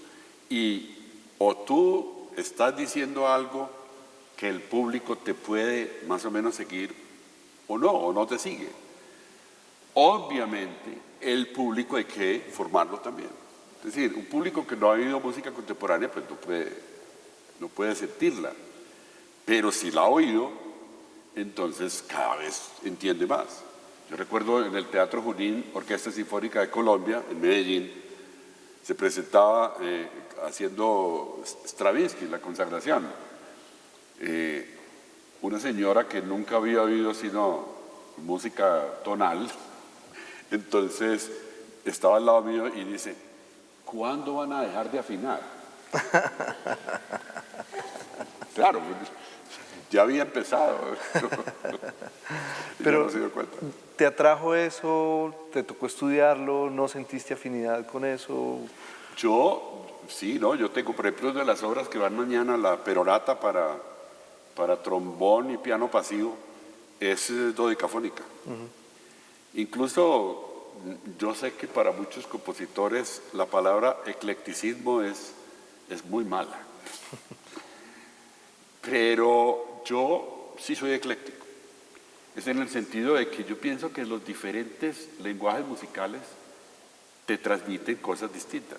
Y o tú estás diciendo algo que el público te puede más o menos seguir, o no te sigue. Obviamente, el público hay que formarlo también. Es decir, un público que no ha oído música contemporánea, pues no puede sentirla. Pero si la ha oído, entonces cada vez entiende más. Yo recuerdo en el Teatro Junín, Orquesta Sinfónica de Colombia, en Medellín, se presentaba haciendo Stravinsky, La Consagración. Una señora que nunca había oído sino música tonal, entonces estaba al lado mío y dice, ¿cuándo van a dejar de afinar? Claro, ya había empezado. Pero no se dio cuenta. ¿te atrajo eso? ¿Te tocó estudiarlo? ¿No sentiste afinidad con eso? Yo tengo, por ejemplo, de las obras que van mañana, la perorata para trombón y piano pasivo, es dodecafónica. Incluso yo sé que para muchos compositores la palabra eclecticismo es muy mala. Pero yo sí soy ecléctico. Es en el sentido de que yo pienso que los diferentes lenguajes musicales te transmiten cosas distintas.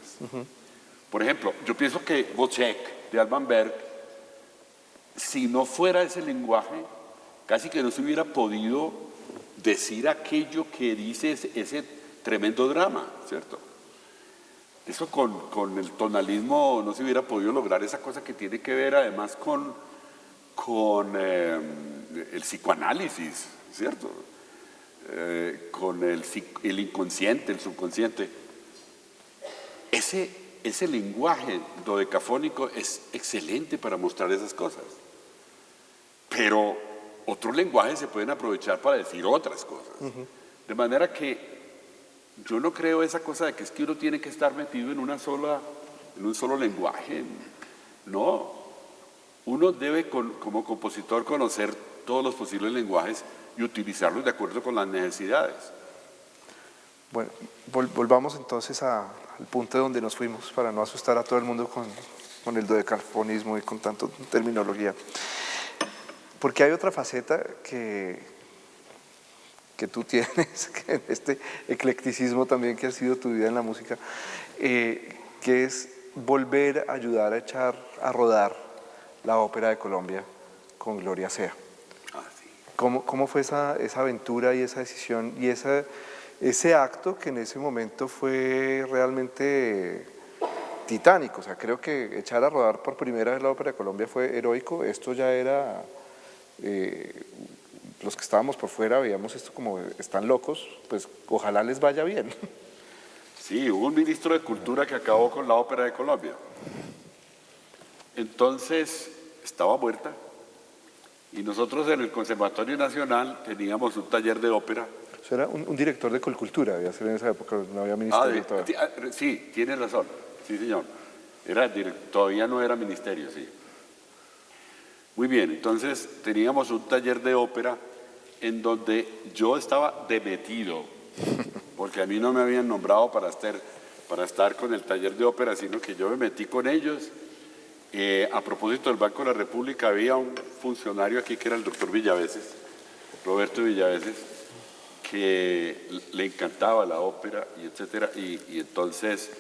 Por ejemplo, yo pienso que Wozzeck de Alban Berg, si no fuera ese lenguaje, casi que no se hubiera podido decir aquello que dice ese tremendo drama, ¿cierto? Eso con el tonalismo no se hubiera podido lograr esa cosa que tiene que ver además con el psicoanálisis, ¿cierto? Con el inconsciente, el subconsciente. Ese lenguaje dodecafónico es excelente para mostrar esas cosas. Pero otros lenguajes se pueden aprovechar para decir otras cosas. De manera que yo no creo esa cosa de que es que uno tiene que estar metido en un solo lenguaje. No. Uno debe, como compositor, conocer todos los posibles lenguajes y utilizarlos de acuerdo con las necesidades. Bueno, volvamos entonces al punto de donde nos fuimos para no asustar a todo el mundo con el dodecafonismo y con tanta terminología. Porque hay otra faceta que tú tienes, que este eclecticismo también que ha sido tu vida en la música, que es volver a ayudar a echar a rodar la Ópera de Colombia con Gloria Sea. Sí. ¿Cómo fue esa aventura y esa decisión y ese acto que en ese momento fue realmente titánico? O sea, creo que echar a rodar por primera vez la Ópera de Colombia fue heroico. Esto ya era... los que estábamos por fuera veíamos esto como están locos, pues ojalá les vaya bien. Sí, hubo un ministro de Cultura que acabó con la Ópera de Colombia. Entonces, estaba muerta. Y nosotros en el Conservatorio Nacional teníamos un taller de ópera. Eso era un director de Colcultura, debía ser en esa época, no había ministerio todavía. Sí, tiene razón. Sí, señor. Todavía no era ministerio, sí. Muy bien, entonces teníamos un taller de ópera en donde yo estaba demetido, porque a mí no me habían nombrado para estar con el taller de ópera, sino que yo me metí con ellos. A propósito del Banco de la República, había un funcionario aquí que era el doctor Villaveses, Roberto Villaveses, que le encantaba la ópera y etcétera, y entonces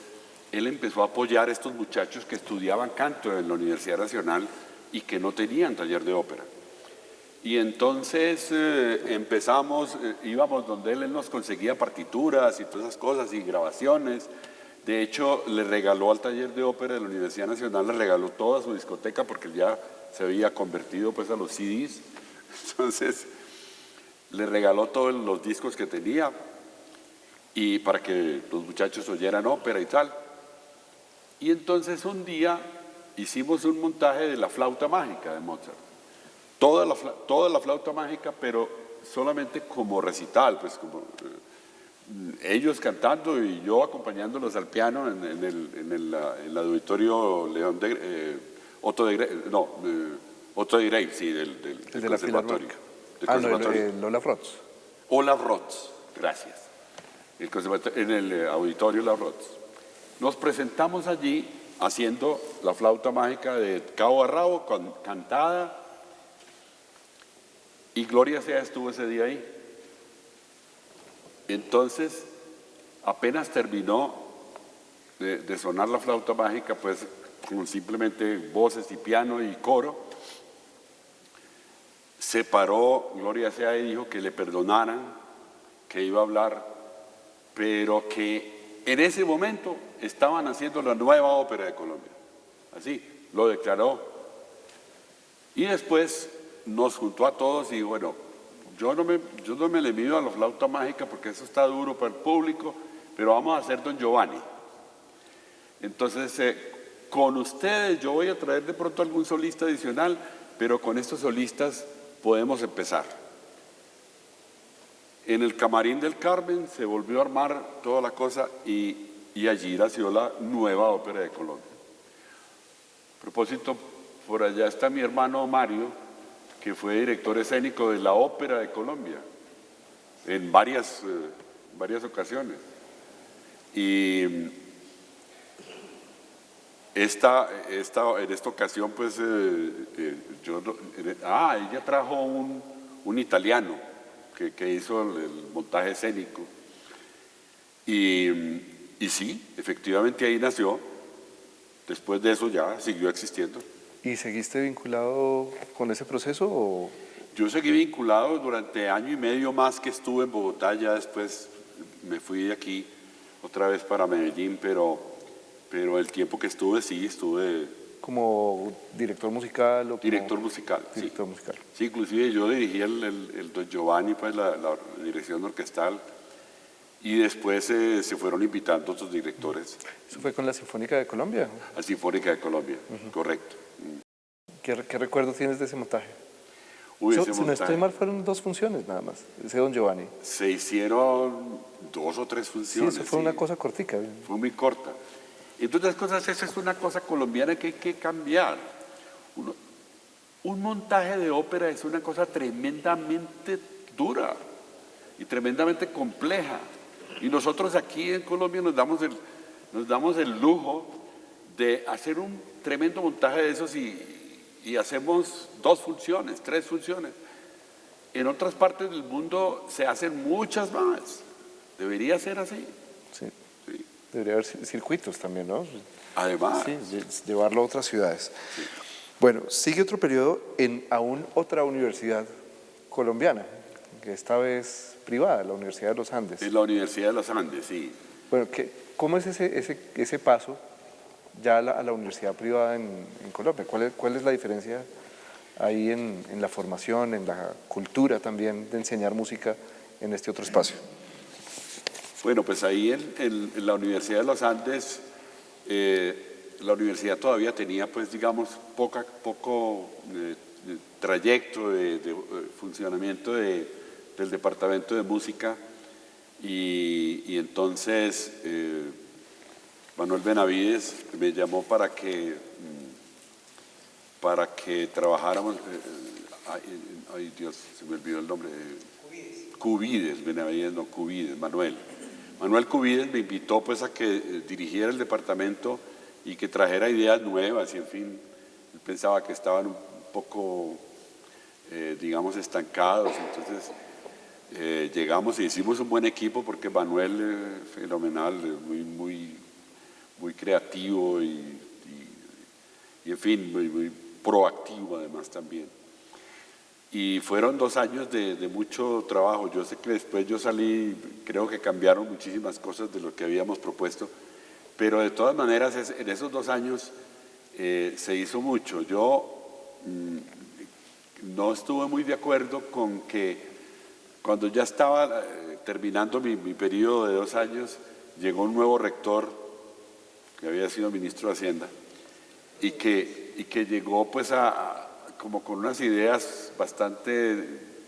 él empezó a apoyar a estos muchachos que estudiaban canto en la Universidad Nacional y que no tenían taller de ópera. Y entonces íbamos donde él nos conseguía partituras y todas esas cosas y grabaciones. De hecho, le regaló al taller de ópera de la Universidad Nacional, le regaló toda su discoteca porque él ya se había convertido pues a los CDs. Entonces, le regaló todos los discos que tenía y para que los muchachos oyeran ópera y tal. Y entonces un día hicimos un montaje de la flauta mágica de Mozart. Toda la flauta mágica, pero solamente como recital, pues como ellos cantando y yo acompañándolos al piano en el auditorio Otto de Grey, sí, del de la conservatorio. el Olaf Rotz. Olaf Rotz, gracias. En el auditorio Olaf Rotz. Nos presentamos allí haciendo la flauta mágica de cabo a rabo, cantada, y Gloria Sea estuvo ese día ahí. Entonces, apenas terminó de sonar la flauta mágica, pues con simplemente voces y piano y coro, se paró Gloria Sea y dijo que le perdonaran, que iba a hablar, pero que en ese momento estaban haciendo la nueva ópera de Colombia. Así, lo declaró. Y después nos juntó a todos y bueno, yo no me le mido a la flauta mágica porque eso está duro para el público, pero vamos a hacer Don Giovanni. Entonces, con ustedes yo voy a traer de pronto algún solista adicional, pero con estos solistas podemos empezar. En el Camarín del Carmen se volvió a armar toda la cosa y allí nació la nueva ópera de Colombia. A propósito, por allá está mi hermano Mario, que fue director escénico de la Ópera de Colombia en varias ocasiones. Y en esta ocasión, pues, ella trajo un italiano que hizo el montaje escénico. Y sí, efectivamente ahí nació Después de eso ya siguió existiendo. ¿Y seguiste vinculado con ese proceso o...? Yo seguí vinculado durante año y medio más que estuve en Bogotá, ya después me fui de aquí otra vez para Medellín, pero el tiempo que estuve, sí, estuve como director musical o como director musical. director Sí. musical? Sí, inclusive yo dirigí el Don Giovanni, pues la dirección orquestal, y después se fueron invitando otros directores ¿Eso fue con la Sinfónica de Colombia? a Sinfónica de Colombia, correcto. ¿Qué recuerdo tienes de ese montaje? Uy, ese Si no montaje. estoy mal, fueron 2 funciones nada más, ese Don Giovanni. Se hicieron 2 o 3 Sí, funciones. eso fue una cosa cortica. Fue muy corta. Entonces, esa es una cosa colombiana que hay que cambiar. Un montaje de ópera es una cosa tremendamente dura y tremendamente compleja. Y nosotros aquí en Colombia nos damos el lujo de hacer un tremendo montaje de esos y hacemos 2 funciones, 3 funciones. En otras partes del mundo se hacen muchas más. Debería ser así. Sí. Sí. Debería haber circuitos también, ¿no? Además, Sí, llevarlo a otras ciudades. Bueno, sigue otro periodo en aún otra universidad colombiana, que esta vez privada, la Universidad de los Andes. en la Universidad de los Andes, sí. Bueno, ¿cómo es ese paso ya a la universidad privada en Colombia? ¿Cuál es la diferencia ahí en la formación, en la cultura también de enseñar música en este otro espacio? Bueno, pues ahí en la Universidad de los Andes, la universidad todavía tenía, pues digamos, poco trayecto de funcionamiento del departamento de música y entonces Manuel Benavides me llamó para que trabajáramos, ay Dios, se me olvidó el nombre, Cubides, Benavides, no, Cubides, Manuel Cubides me invitó pues a que dirigiera el departamento y que trajera ideas nuevas y en fin, él pensaba que estaban un poco, digamos, estancados, entonces llegamos y hicimos un buen equipo porque Manuel fenomenal, muy creativo y en fin, muy proactivo además también. Y fueron 2 años de mucho trabajo. Yo sé que después yo salí, creo que cambiaron muchísimas cosas de lo que habíamos propuesto, pero de todas maneras en esos 2 años se hizo mucho. Yo no estuve muy de acuerdo con que cuando ya estaba terminando mi periodo de 2 años, llegó un nuevo rector que había sido ministro de Hacienda y que llegó pues como con unas ideas bastante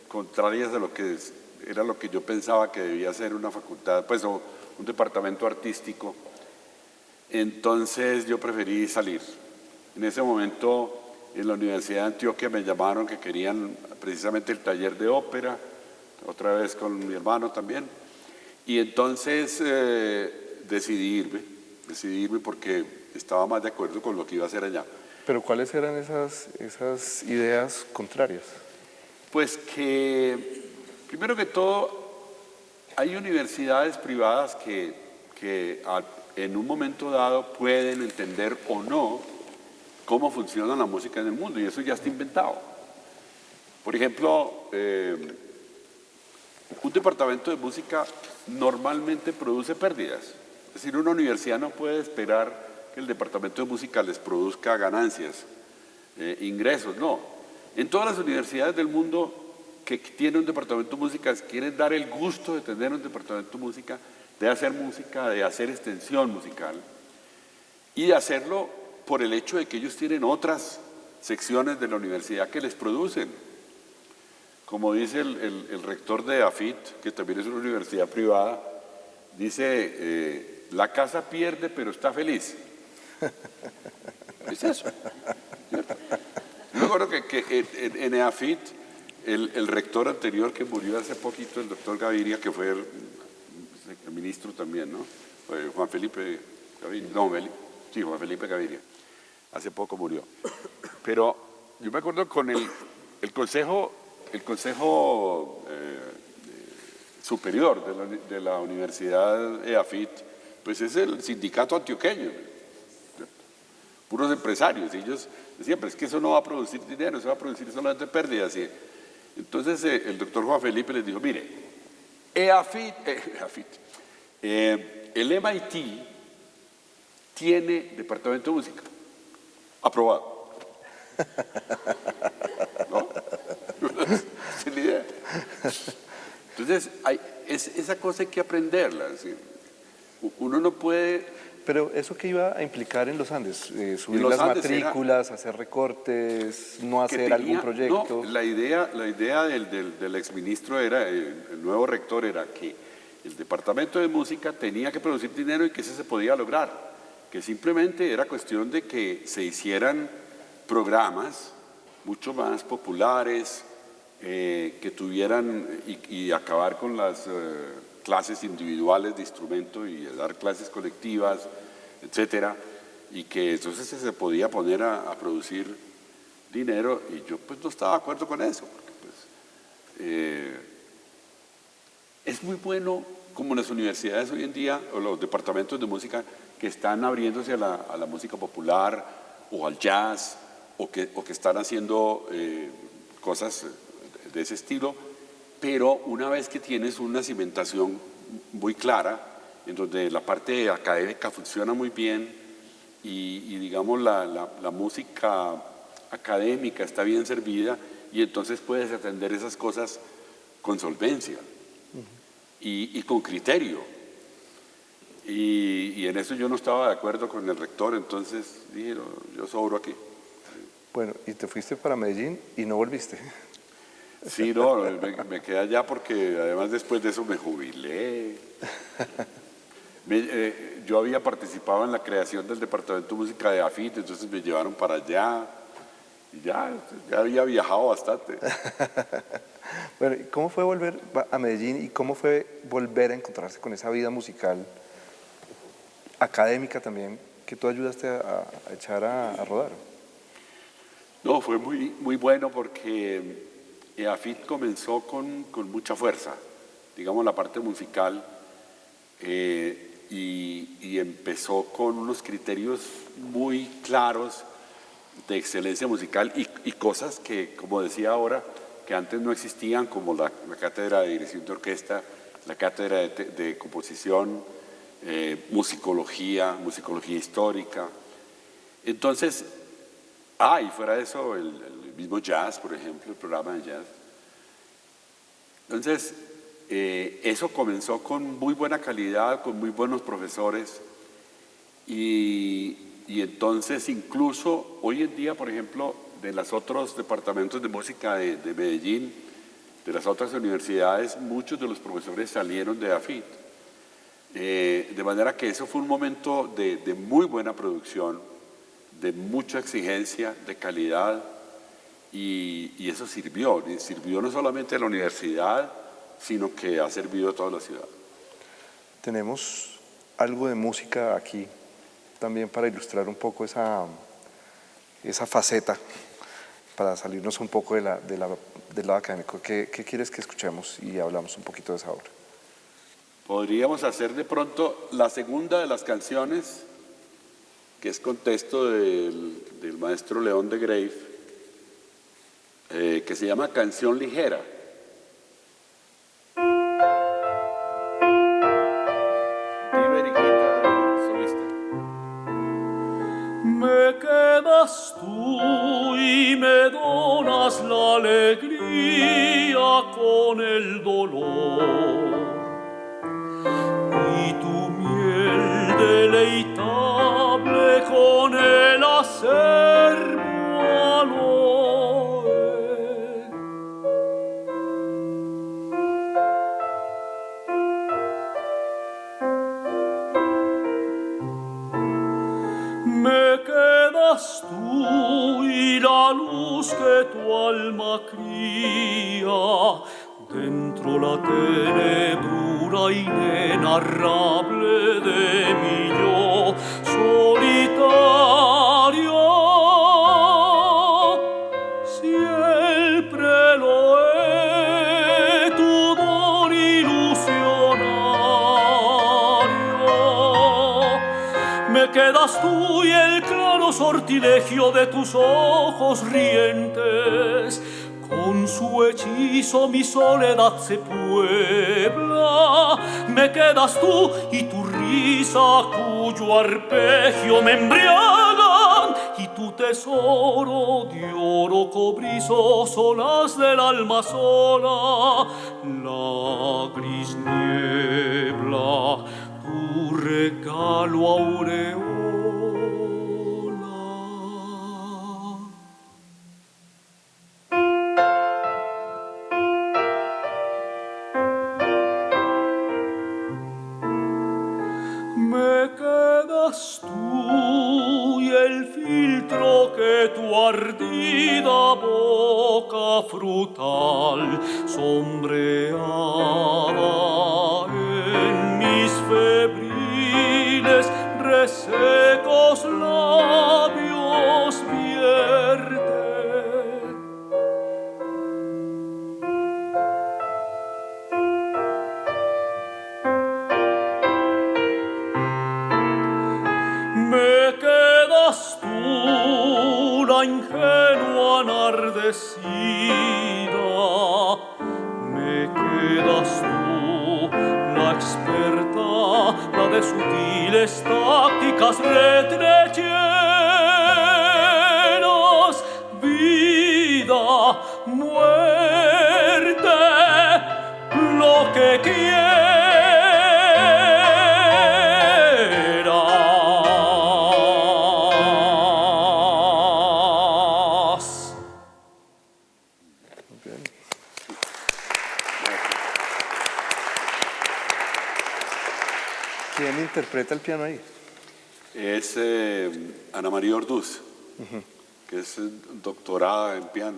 contrarias de lo que era lo que yo pensaba que debía ser una facultad, pues o un departamento artístico. Entonces yo preferí salir. En ese momento en la Universidad de Antioquia me llamaron que querían precisamente el taller de ópera, otra vez con mi hermano también, y entonces decidí irme porque estaba más de acuerdo con lo que iba a hacer allá. ¿Pero cuáles eran esas ideas contrarias? Pues que, primero que todo, hay universidades privadas que en un momento dado pueden entender o no cómo funciona la música en el mundo, y eso ya está inventado. Por ejemplo, un departamento de música normalmente produce pérdidas. Es decir, una universidad no puede esperar que el departamento de música les produzca ganancias, ingresos, no. En todas las universidades del mundo que tienen un departamento de música quieren dar el gusto de tener un departamento de música, de hacer música, de hacer extensión musical y de hacerlo por el hecho de que ellos tienen otras secciones de la universidad que les producen. Como dice el rector de AFIT, que también es una universidad privada, dice, la casa pierde pero está feliz. Es eso. ¿Cierto? Yo recuerdo que en EAFIT, el rector anterior que murió hace poquito, el doctor Gaviria, que fue el ministro también, ¿no? Juan Felipe Gaviria, no, sí, Juan Felipe Gaviria, hace poco murió. Pero yo me acuerdo con el consejo superior de la Universidad EAFIT, pues es el sindicato antioqueño. puros empresarios. Y ellos decían, pero es que eso no va a producir dinero, eso va a producir solamente pérdidas. Y entonces el doctor Juan Felipe les dijo, mire, el MIT tiene departamento de música, aprobado. ¿No? Esa es la idea. Entonces, esa cosa hay que aprenderla. ¿Sí? Uno no puede... Pero eso que iba a implicar en los Andes, subir los las Andes matrículas, hacer recortes, no hacer algún proyecto. No, la idea del exministro era, el nuevo rector era que el departamento de música tenía que producir dinero y que eso se podía lograr, que simplemente era cuestión de que se hicieran programas mucho más populares, que tuvieran y acabar con las clases individuales de instrumento y dar clases colectivas, etcétera, y que entonces se podía poner a producir dinero, y yo pues no estaba de acuerdo con eso, porque pues es muy bueno como las universidades hoy en día, o los departamentos de música que están abriéndose a la música popular o al jazz, o que están haciendo cosas de ese estilo, pero una vez que tienes una cimentación muy clara, en donde la parte académica funciona muy bien y digamos la música académica está bien servida, y entonces puedes atender esas cosas con solvencia y con criterio. Y en eso yo no estaba de acuerdo con el rector, entonces dije, no, yo sobro aquí. Bueno, y te fuiste para Medellín y no volviste. Sí, no, me quedé allá porque además después de eso me jubilé. Yo había participado en la creación del departamento de música de AFIT, entonces me llevaron para allá y ya había viajado bastante. Bueno, ¿y cómo fue volver a Medellín y cómo fue volver a encontrarse con esa vida musical, académica también, que tú ayudaste a echar a rodar? No, fue muy, muy bueno porque AFIT comenzó con mucha fuerza, digamos la parte musical, y empezó con unos criterios muy claros de excelencia musical y cosas que, como decía ahora, que antes no existían, como la cátedra de dirección de orquesta, la cátedra de composición, musicología histórica. Entonces, y fuera de eso, el mismo jazz, por ejemplo, el programa de jazz. Entonces, eso comenzó con muy buena calidad, con muy buenos profesores, y entonces incluso hoy en día, por ejemplo, de los otros departamentos de música de Medellín, de las otras universidades, muchos de los profesores salieron de AFIT. De manera que eso fue un momento de muy buena producción, de mucha exigencia, de calidad, y eso sirvió no solamente a la universidad, sino que ha servido a toda la ciudad. Tenemos algo de música aquí también para ilustrar un poco esa faceta, para salirnos un poco del lado académico. ¿Qué quieres que escuchemos y hablamos un poquito de esa obra? Podríamos hacer de pronto la segunda de las canciones, que es con texto del maestro León de Grave, que se llama Canción Ligera. Me quedas tú y me donas la alegría con el dolor, y tu miel deleitable con el acervo aloe. Me quedas tú y la luz que tu alma cría, dentro la tenebrura inenarrable de mi yo solitario. Siempre lo es tu don ilusionario. Me quedas tú y el claro raro sortilegio de tus ojos rientes. Con su hechizo mi soledad se puebla. Me quedas tú y tu risa cuyo arpegio me embriagan, y tu tesoro de oro cobrizo olas del alma sola. La gris niebla, tu regalo aureola. Me quedas tú y el filtro que tu ardida boca frutal sombreaba en mis febriles resecos labios vierte. Me quedas tú, la ingenua enardecida. Me quedas tú, la experta, la de sutiles tácticas retrecheras. Vida, muerte, lo que quieras. ¿Quién interpreta el piano ahí? Es Ana María Orduz, que es doctorada en piano.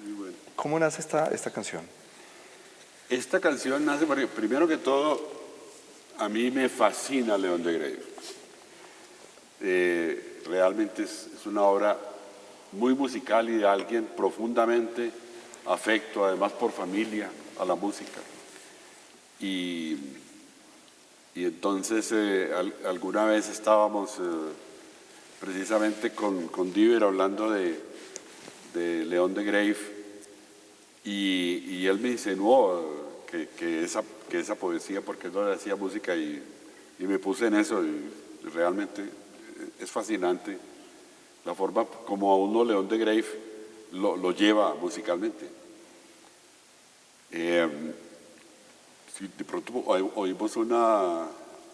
Muy bueno. ¿Cómo nace esta canción? Esta canción nace, primero que todo, a mí me fascina León de Grave. Realmente es una obra muy musical y de alguien profundamente afecto, además por familia, a la música. Y entonces alguna vez estábamos precisamente con Diver hablando de León de Grave y él me insinuó que esa poesía, porque él no le hacía música y me puse en eso y realmente es fascinante la forma como a uno León de Grave lo lleva musicalmente. Si de pronto oímos una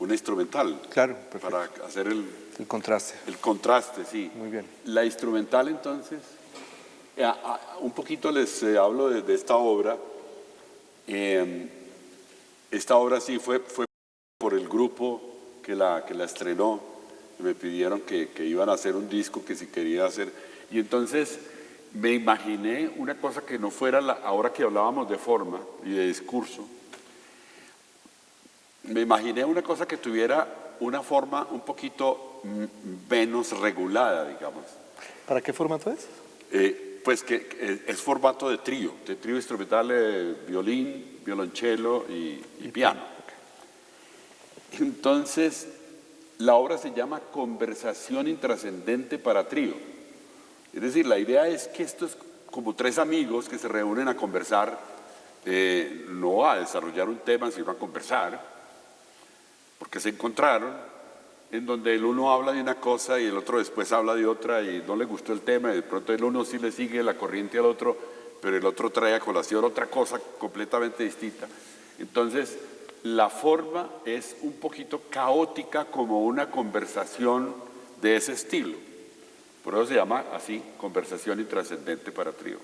instrumental. Claro, perfecto. Para hacer el contraste. El contraste, sí. Muy bien. La instrumental, entonces, un poquito les hablo de esta obra. Esta obra sí fue por el grupo que la estrenó. Me pidieron que iban a hacer un disco, que si quería hacer. Y entonces me imaginé una cosa que no fuera ahora que hablábamos de forma y de discurso. Me imaginé una cosa que tuviera una forma un poquito menos regulada, digamos. ¿Para qué formato es? Pues que es formato de trío instrumental, violín, violonchelo y piano. Okay. Entonces, la obra se llama Conversación intrascendente para trío. Es decir, la idea es que esto es como tres amigos que se reúnen a conversar, no a desarrollar un tema, sino a conversar, porque se encontraron en donde el uno habla de una cosa y el otro después habla de otra y no le gustó el tema y de pronto el uno sí le sigue la corriente al otro, pero el otro trae a colación otra cosa completamente distinta. Entonces, la forma es un poquito caótica, como una conversación de ese estilo. Por eso se llama así, Conversación intrascendente para trío.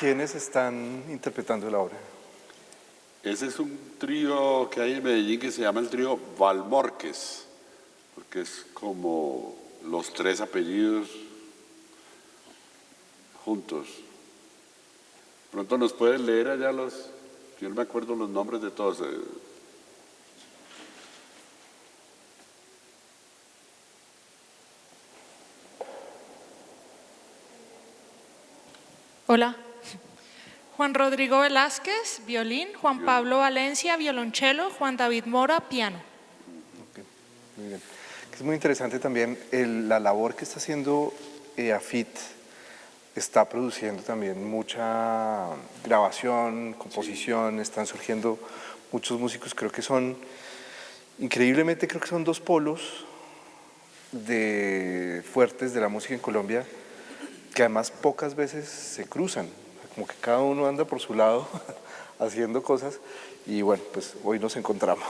¿Quiénes están interpretando la obra? Ese es un trío que hay en Medellín que se llama el trío Valmorques, porque es como los tres apellidos juntos. Pronto nos puedes leer allá yo no me acuerdo los nombres de todos. Hola. Juan Rodrigo Velázquez, violín. Juan Pablo Valencia, violonchelo. Juan David Mora, piano. Okay, muy bien. Es muy interesante también la labor que está haciendo AFIT. Está produciendo también mucha grabación, composición, están surgiendo muchos músicos, increíblemente creo que son dos polos fuertes de la música en Colombia, que además pocas veces se cruzan, como que cada uno anda por su lado haciendo cosas, y bueno, pues hoy nos encontramos.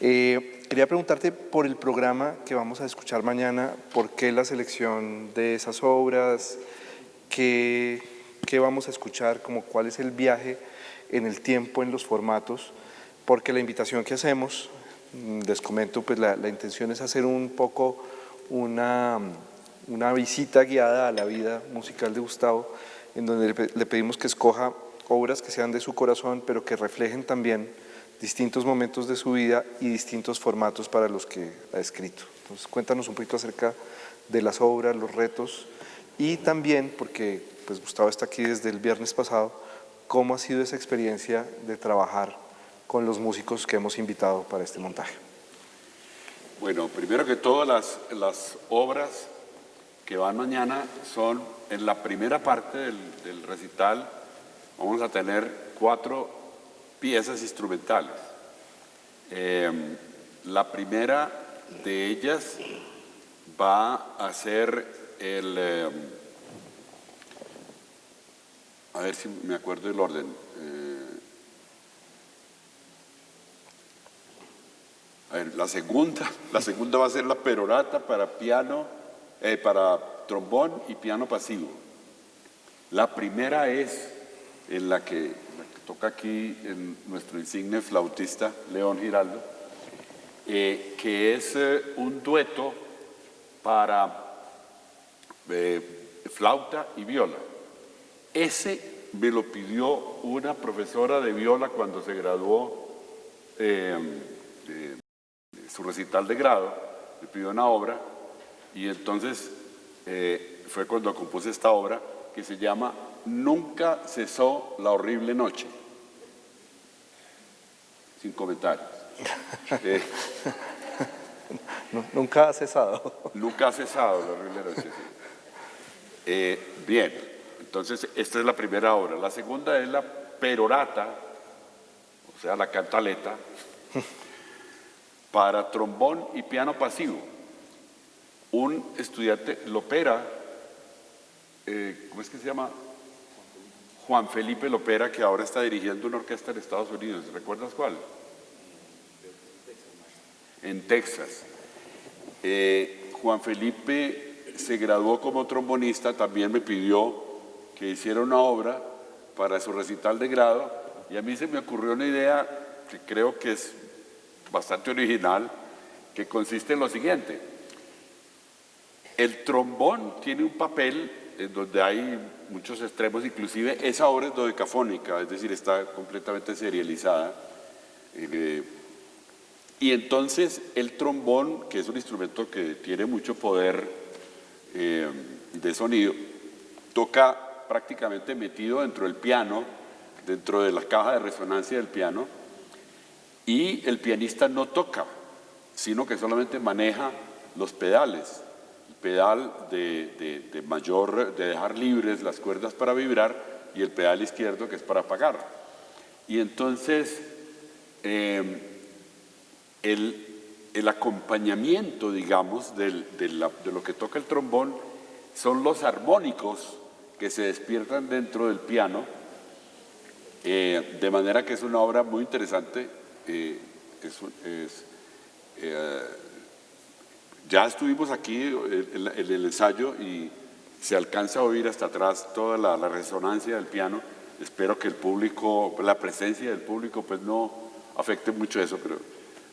Quería preguntarte por el programa que vamos a escuchar mañana, ¿por qué la selección de esas obras? ¿Qué vamos a escuchar? ¿Cuál es el viaje en el tiempo, en los formatos? Porque la invitación que hacemos, les comento, pues la intención es hacer un poco una visita guiada a la vida musical de Gustavo, en donde le pedimos que escoja obras que sean de su corazón, pero que reflejen también distintos momentos de su vida y distintos formatos para los que ha escrito. Entonces, cuéntanos un poquito acerca de las obras, los retos, y también, porque pues Gustavo está aquí desde el viernes pasado, ¿cómo ha sido esa experiencia de trabajar con los músicos que hemos invitado para este montaje? Bueno, primero que todo, las obras que van mañana son, en la primera parte del recital, vamos a tener 4 piezas instrumentales. La primera de ellas va a ser a ver si me acuerdo del orden. A ver, la segunda va a ser la perorata para piano, para trombón y piano pasivo. La primera es en la que toca aquí nuestro insigne flautista León Giraldo, que es un dueto para flauta y viola. Ese me lo pidió una profesora de viola cuando se graduó de su recital de grado, me pidió una obra y entonces fue cuando compuse esta obra que se llama Nunca cesó la horrible noche. Sin comentarios. Nunca ha cesado. Nunca ha cesado la horrible noche. Sí. Bien, entonces esta es la primera obra. La segunda es la perorata, o sea, la cantaleta, para trombón y piano pasivo. Un estudiante, Lopera, ¿cómo es que se llama? Juan Felipe Lopera, que ahora está dirigiendo una orquesta en Estados Unidos. ¿Recuerdas cuál? En Texas. Juan Felipe se graduó como trombonista, también me pidió que hiciera una obra para su recital de grado y a mí se me ocurrió una idea que creo que es bastante original, que consiste en lo siguiente. El trombón tiene un papel en donde hay muchos extremos, inclusive esa obra es dodecafónica, es decir, está completamente serializada. Y entonces el trombón, que es un instrumento que tiene mucho poder de sonido, toca prácticamente metido dentro del piano, dentro de la caja de resonancia del piano, y el pianista no toca, sino que solamente maneja los pedales. El pedal de dejar libres las cuerdas para vibrar y el pedal izquierdo que es para apagar. Y entonces el acompañamiento, digamos, de lo que toca el trombón son los armónicos que se despiertan dentro del piano, de manera que es una obra muy interesante. Ya estuvimos aquí en el ensayo y se alcanza a oír hasta atrás toda la resonancia del piano. Espero que el público, la presencia del público, pues no afecte mucho eso, pero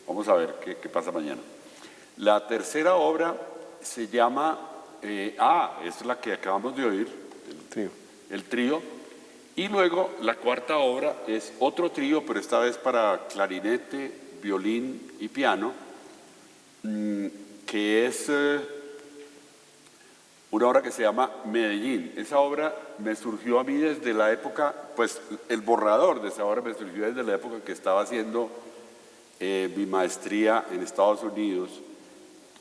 vamos a ver qué pasa mañana. La tercera obra se llama, esta es la que acabamos de oír, el trío. Y luego la cuarta obra es otro trío, pero esta vez para clarinete, violín y piano, que es una obra que se llama Medellín. Esa obra me surgió a mí desde la época, pues el borrador de esa obra me surgió desde la época que estaba haciendo mi maestría en Estados Unidos.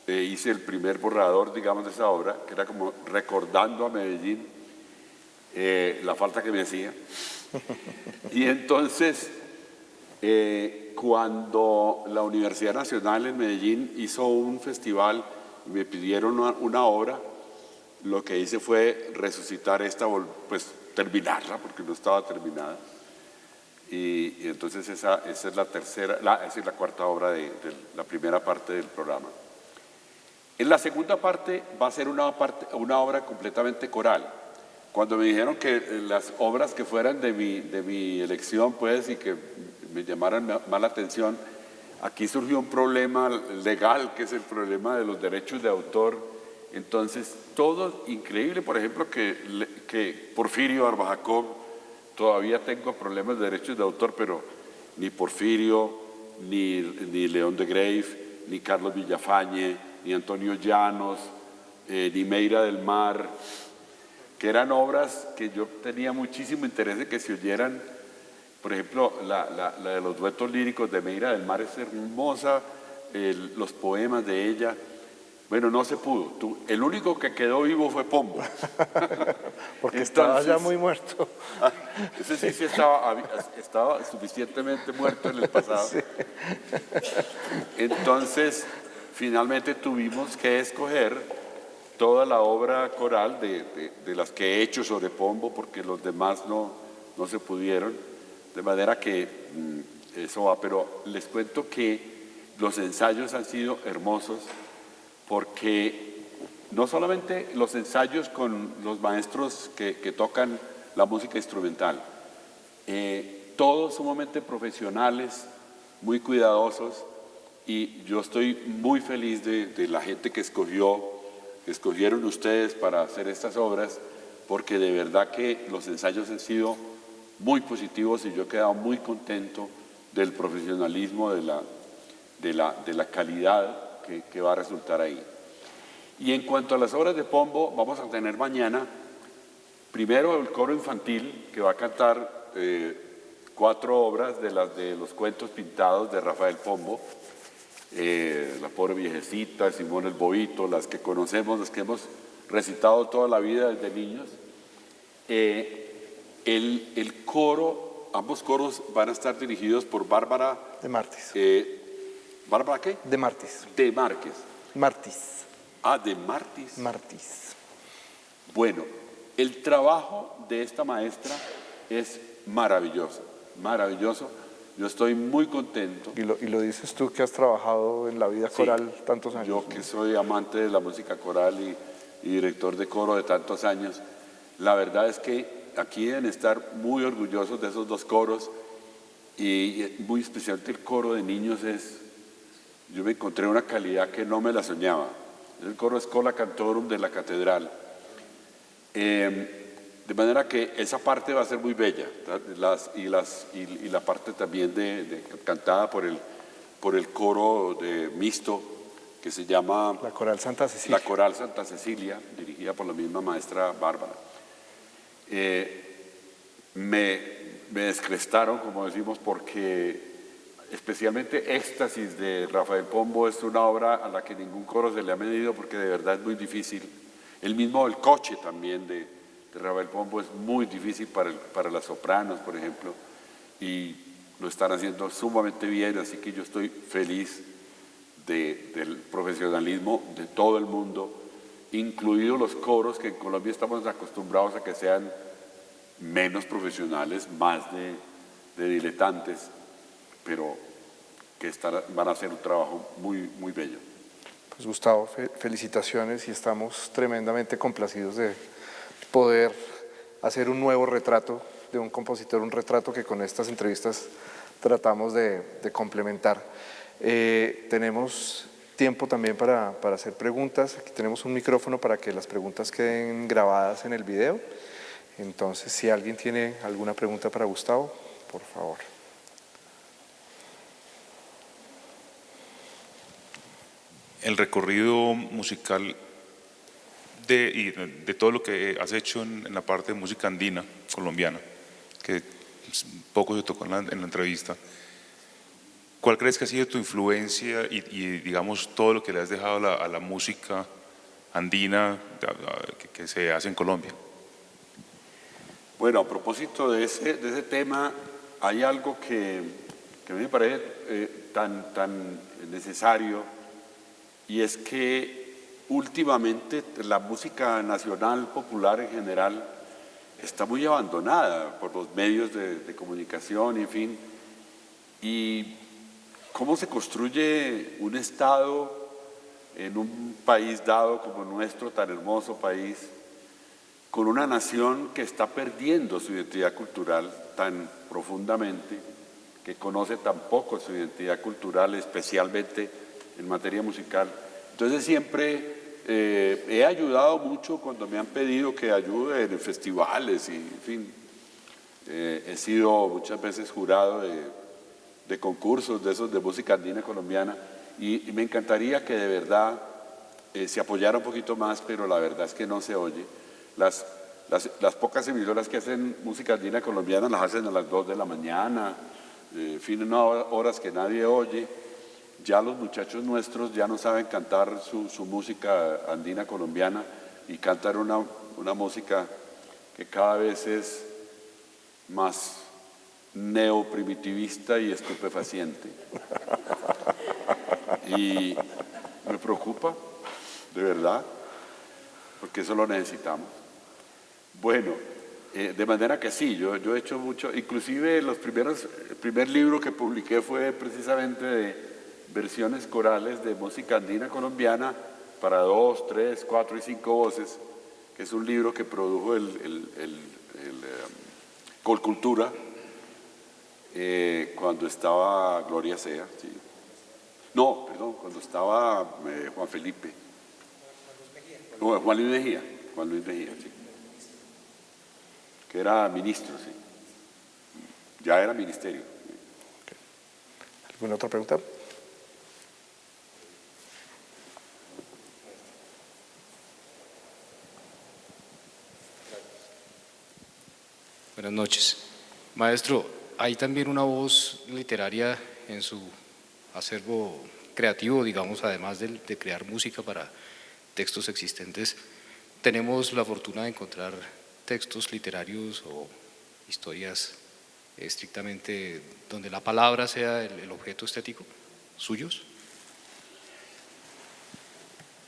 Hice el primer borrador, digamos, de esa obra, que era como recordando a Medellín la falta que me hacía. Y entonces, cuando la Universidad Nacional en Medellín hizo un festival, me pidieron una obra, lo que hice fue resucitar esta, pues terminarla, porque no estaba terminada. Y entonces esa es la tercera, esa es la cuarta obra de la primera parte del programa. En la segunda parte va a ser una obra completamente coral. Cuando me dijeron que las obras que fueran de mi elección, pues, y que me llamaran más la atención, aquí surgió un problema legal, que es el problema de los derechos de autor. Entonces, todo increíble, por ejemplo, que Porfirio Arbajacó, todavía tengo problemas de derechos de autor, pero ni Porfirio, ni León de Greiff, ni Carlos Villafañe, ni Antonio Llanos, ni Meira del Mar, que eran obras que yo tenía muchísimo interés en que se oyeran. Por ejemplo, la de los duetos líricos de Meira del Mar es hermosa, los poemas de ella. Bueno, no se pudo. El único que quedó vivo fue Pombo. Porque estaba ya muy muerto. Ese sí estaba suficientemente muerto en el pasado. Sí. Entonces, finalmente tuvimos que escoger toda la obra coral de las que he hecho sobre Pombo, porque los demás no se pudieron, de manera que eso va. Pero les cuento que los ensayos han sido hermosos, porque no solamente los ensayos con los maestros que tocan la música instrumental, todos sumamente profesionales, muy cuidadosos, y yo estoy muy feliz de la gente que escogieron ustedes para hacer estas obras, porque de verdad que los ensayos han sido muy positivos y yo he quedado muy contento del profesionalismo, de la calidad que va a resultar ahí. Y en cuanto a las obras de Pombo, vamos a tener mañana, primero el coro infantil, que va a cantar 4 obras de las de los cuentos pintados de Rafael Pombo, La pobre viejecita, Simón el Bobito, las que conocemos, las que hemos recitado toda la vida desde niños. El coro, ambos coros van a estar dirigidos por Bárbara de Martis. ¿Bárbara qué? De Martis. De Márquez. Martis. Ah, de Martis. Martis. Bueno, el trabajo de esta maestra es maravilloso, maravilloso. Yo estoy muy contento. Y lo dices tú, que has trabajado en la vida coral tantos años. Yo que soy amante de la música coral y director de coro de tantos años, la verdad es que aquí deben estar muy orgullosos de esos 2 coros, y muy especialmente el coro de niños yo me encontré una calidad que no me la soñaba. El coro Schola Cantorum de la Catedral. De manera que esa parte va a ser muy bella, y la parte también cantada por el coro mixto que se llama la Coral Santa Cecilia. La Coral Santa Cecilia, dirigida por la misma maestra Bárbara. Me descrestaron, como decimos, porque especialmente Éxtasis de Rafael Pombo es una obra a la que ningún coro se le ha medido, porque de verdad es muy difícil. El Coche también de Rafael Pombo es muy difícil para las sopranos, por ejemplo, y lo están haciendo sumamente bien, así que yo estoy feliz del profesionalismo de todo el mundo, incluidos los coros, que en Colombia estamos acostumbrados a que sean menos profesionales, más de diletantes, pero que van a hacer un trabajo muy, muy bello. Pues Gustavo, felicitaciones, y estamos tremendamente complacidos de poder hacer un nuevo retrato de un compositor, un retrato que con estas entrevistas tratamos de complementar. Tenemos tiempo también para hacer preguntas. Aquí tenemos un micrófono para que las preguntas queden grabadas en el video. Entonces, si alguien tiene alguna pregunta para Gustavo, por favor. El recorrido musical de todo lo que has hecho en la parte de música andina colombiana, que poco se tocó en la entrevista, ¿cuál crees que ha sido tu influencia y digamos todo lo que le has dejado a la música andina que se hace en Colombia? Bueno, a propósito de ese tema, hay algo que a mí me parece tan necesario, y es que últimamente la música nacional popular en general está muy abandonada por los medios de comunicación, en fin. Y cómo se construye un Estado en un país dado como nuestro, tan hermoso país, con una nación que está perdiendo su identidad cultural tan profundamente, que conoce tan poco su identidad cultural, especialmente en materia musical. Entonces siempre he ayudado mucho cuando me han pedido que ayude en festivales y, en fin, he sido muchas veces jurado de concursos de esos de música andina colombiana, y me encantaría que de verdad se apoyara un poquito más, pero la verdad es que no se oye. Las pocas emisoras que hacen música andina colombiana las hacen a las 2 de la mañana, en fin, unas horas que nadie oye. Ya los muchachos nuestros ya no saben cantar su música andina colombiana, y cantan una música que cada vez es más neoprimitivista y estupefaciente. Y me preocupa, de verdad, porque eso lo necesitamos. Bueno, de manera que sí, yo he hecho mucho, inclusive el primer libro que publiqué fue precisamente de versiones corales de música andina colombiana para 2, 3, 4 y 5 voces, que es un libro que produjo Colcultura cuando estaba Gloria Sea, sí. No, perdón, cuando estaba Juan Felipe. No, Juan Luis Mejía, sí. Que era ministro, sí. Ya era ministerio. ¿Alguna otra pregunta? Buenas noches. Maestro, hay también una voz literaria en su acervo creativo, digamos, además de crear música para textos existentes. ¿Tenemos la fortuna de encontrar textos literarios o historias estrictamente donde la palabra sea el objeto estético, suyos?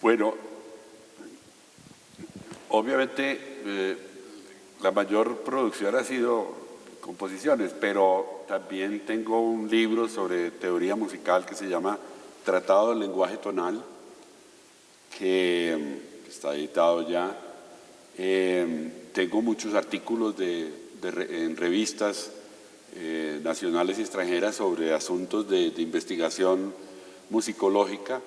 Bueno, obviamente la mayor producción ha sido composiciones, pero también tengo un libro sobre teoría musical que se llama Tratado del lenguaje tonal, que está editado ya. Tengo muchos artículos en revistas nacionales y extranjeras sobre asuntos de investigación musicológica,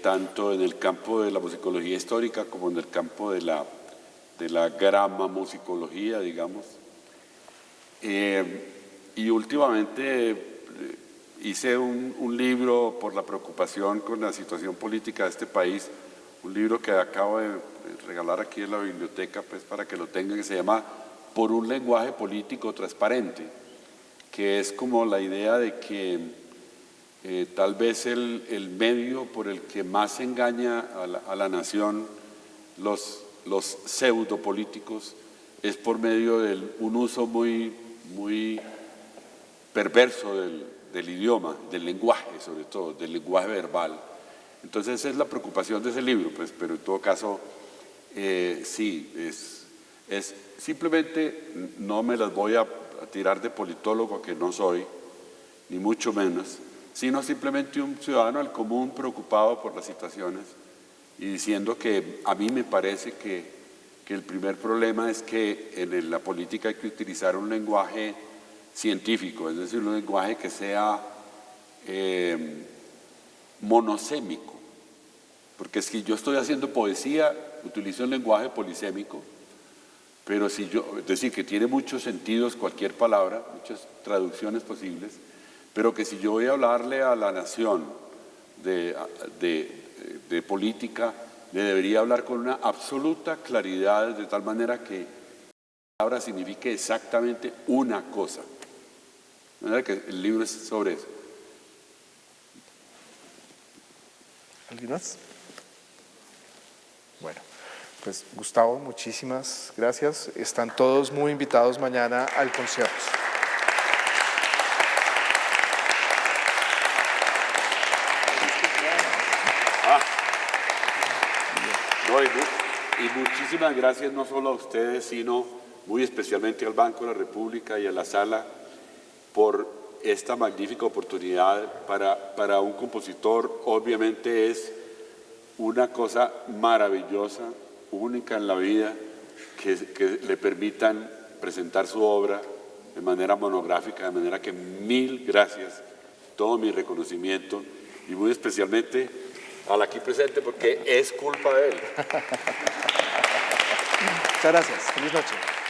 tanto en el campo de la musicología histórica como en el campo de la grama musicología, digamos. Y últimamente hice un libro por la preocupación con la situación política de este país, un libro que acabo de regalar aquí en la biblioteca, pues, para que lo tengan, que se llama Por un lenguaje político transparente, que es como la idea de que tal vez el medio por el que más se engaña a la nación, los pseudopolíticos, es por medio de un uso muy perverso del idioma, del lenguaje, sobre todo, del lenguaje verbal. Entonces esa es la preocupación de ese libro, pues, pero en todo caso, sí, es simplemente, no me las voy a tirar de politólogo, que no soy, ni mucho menos, sino simplemente un ciudadano al común preocupado por las situaciones y diciendo que a mí me parece que que el primer problema es que en la política hay que utilizar un lenguaje científico, es decir, un lenguaje que sea monosémico, porque si yo estoy haciendo poesía, utilizo un lenguaje polisémico, pero si yo, es decir, que tiene muchos sentidos cualquier palabra, muchas traducciones posibles, pero que si yo voy a hablarle a la nación de política, le debería hablar con una absoluta claridad, de tal manera que la palabra signifique exactamente una cosa. De manera que el libro es sobre eso. ¿Alguien más? Bueno, pues Gustavo, muchísimas gracias. Están todos muy invitados mañana al concierto. No, y muchísimas gracias no solo a ustedes, sino muy especialmente al Banco de la República y a la Sala por esta magnífica oportunidad para un compositor. Obviamente es una cosa maravillosa, única en la vida, que le permitan presentar su obra de manera monográfica, de manera que mil gracias, todo mi reconocimiento y muy especialmente al aquí presente porque es culpa de él. Muchas gracias. Feliz noche.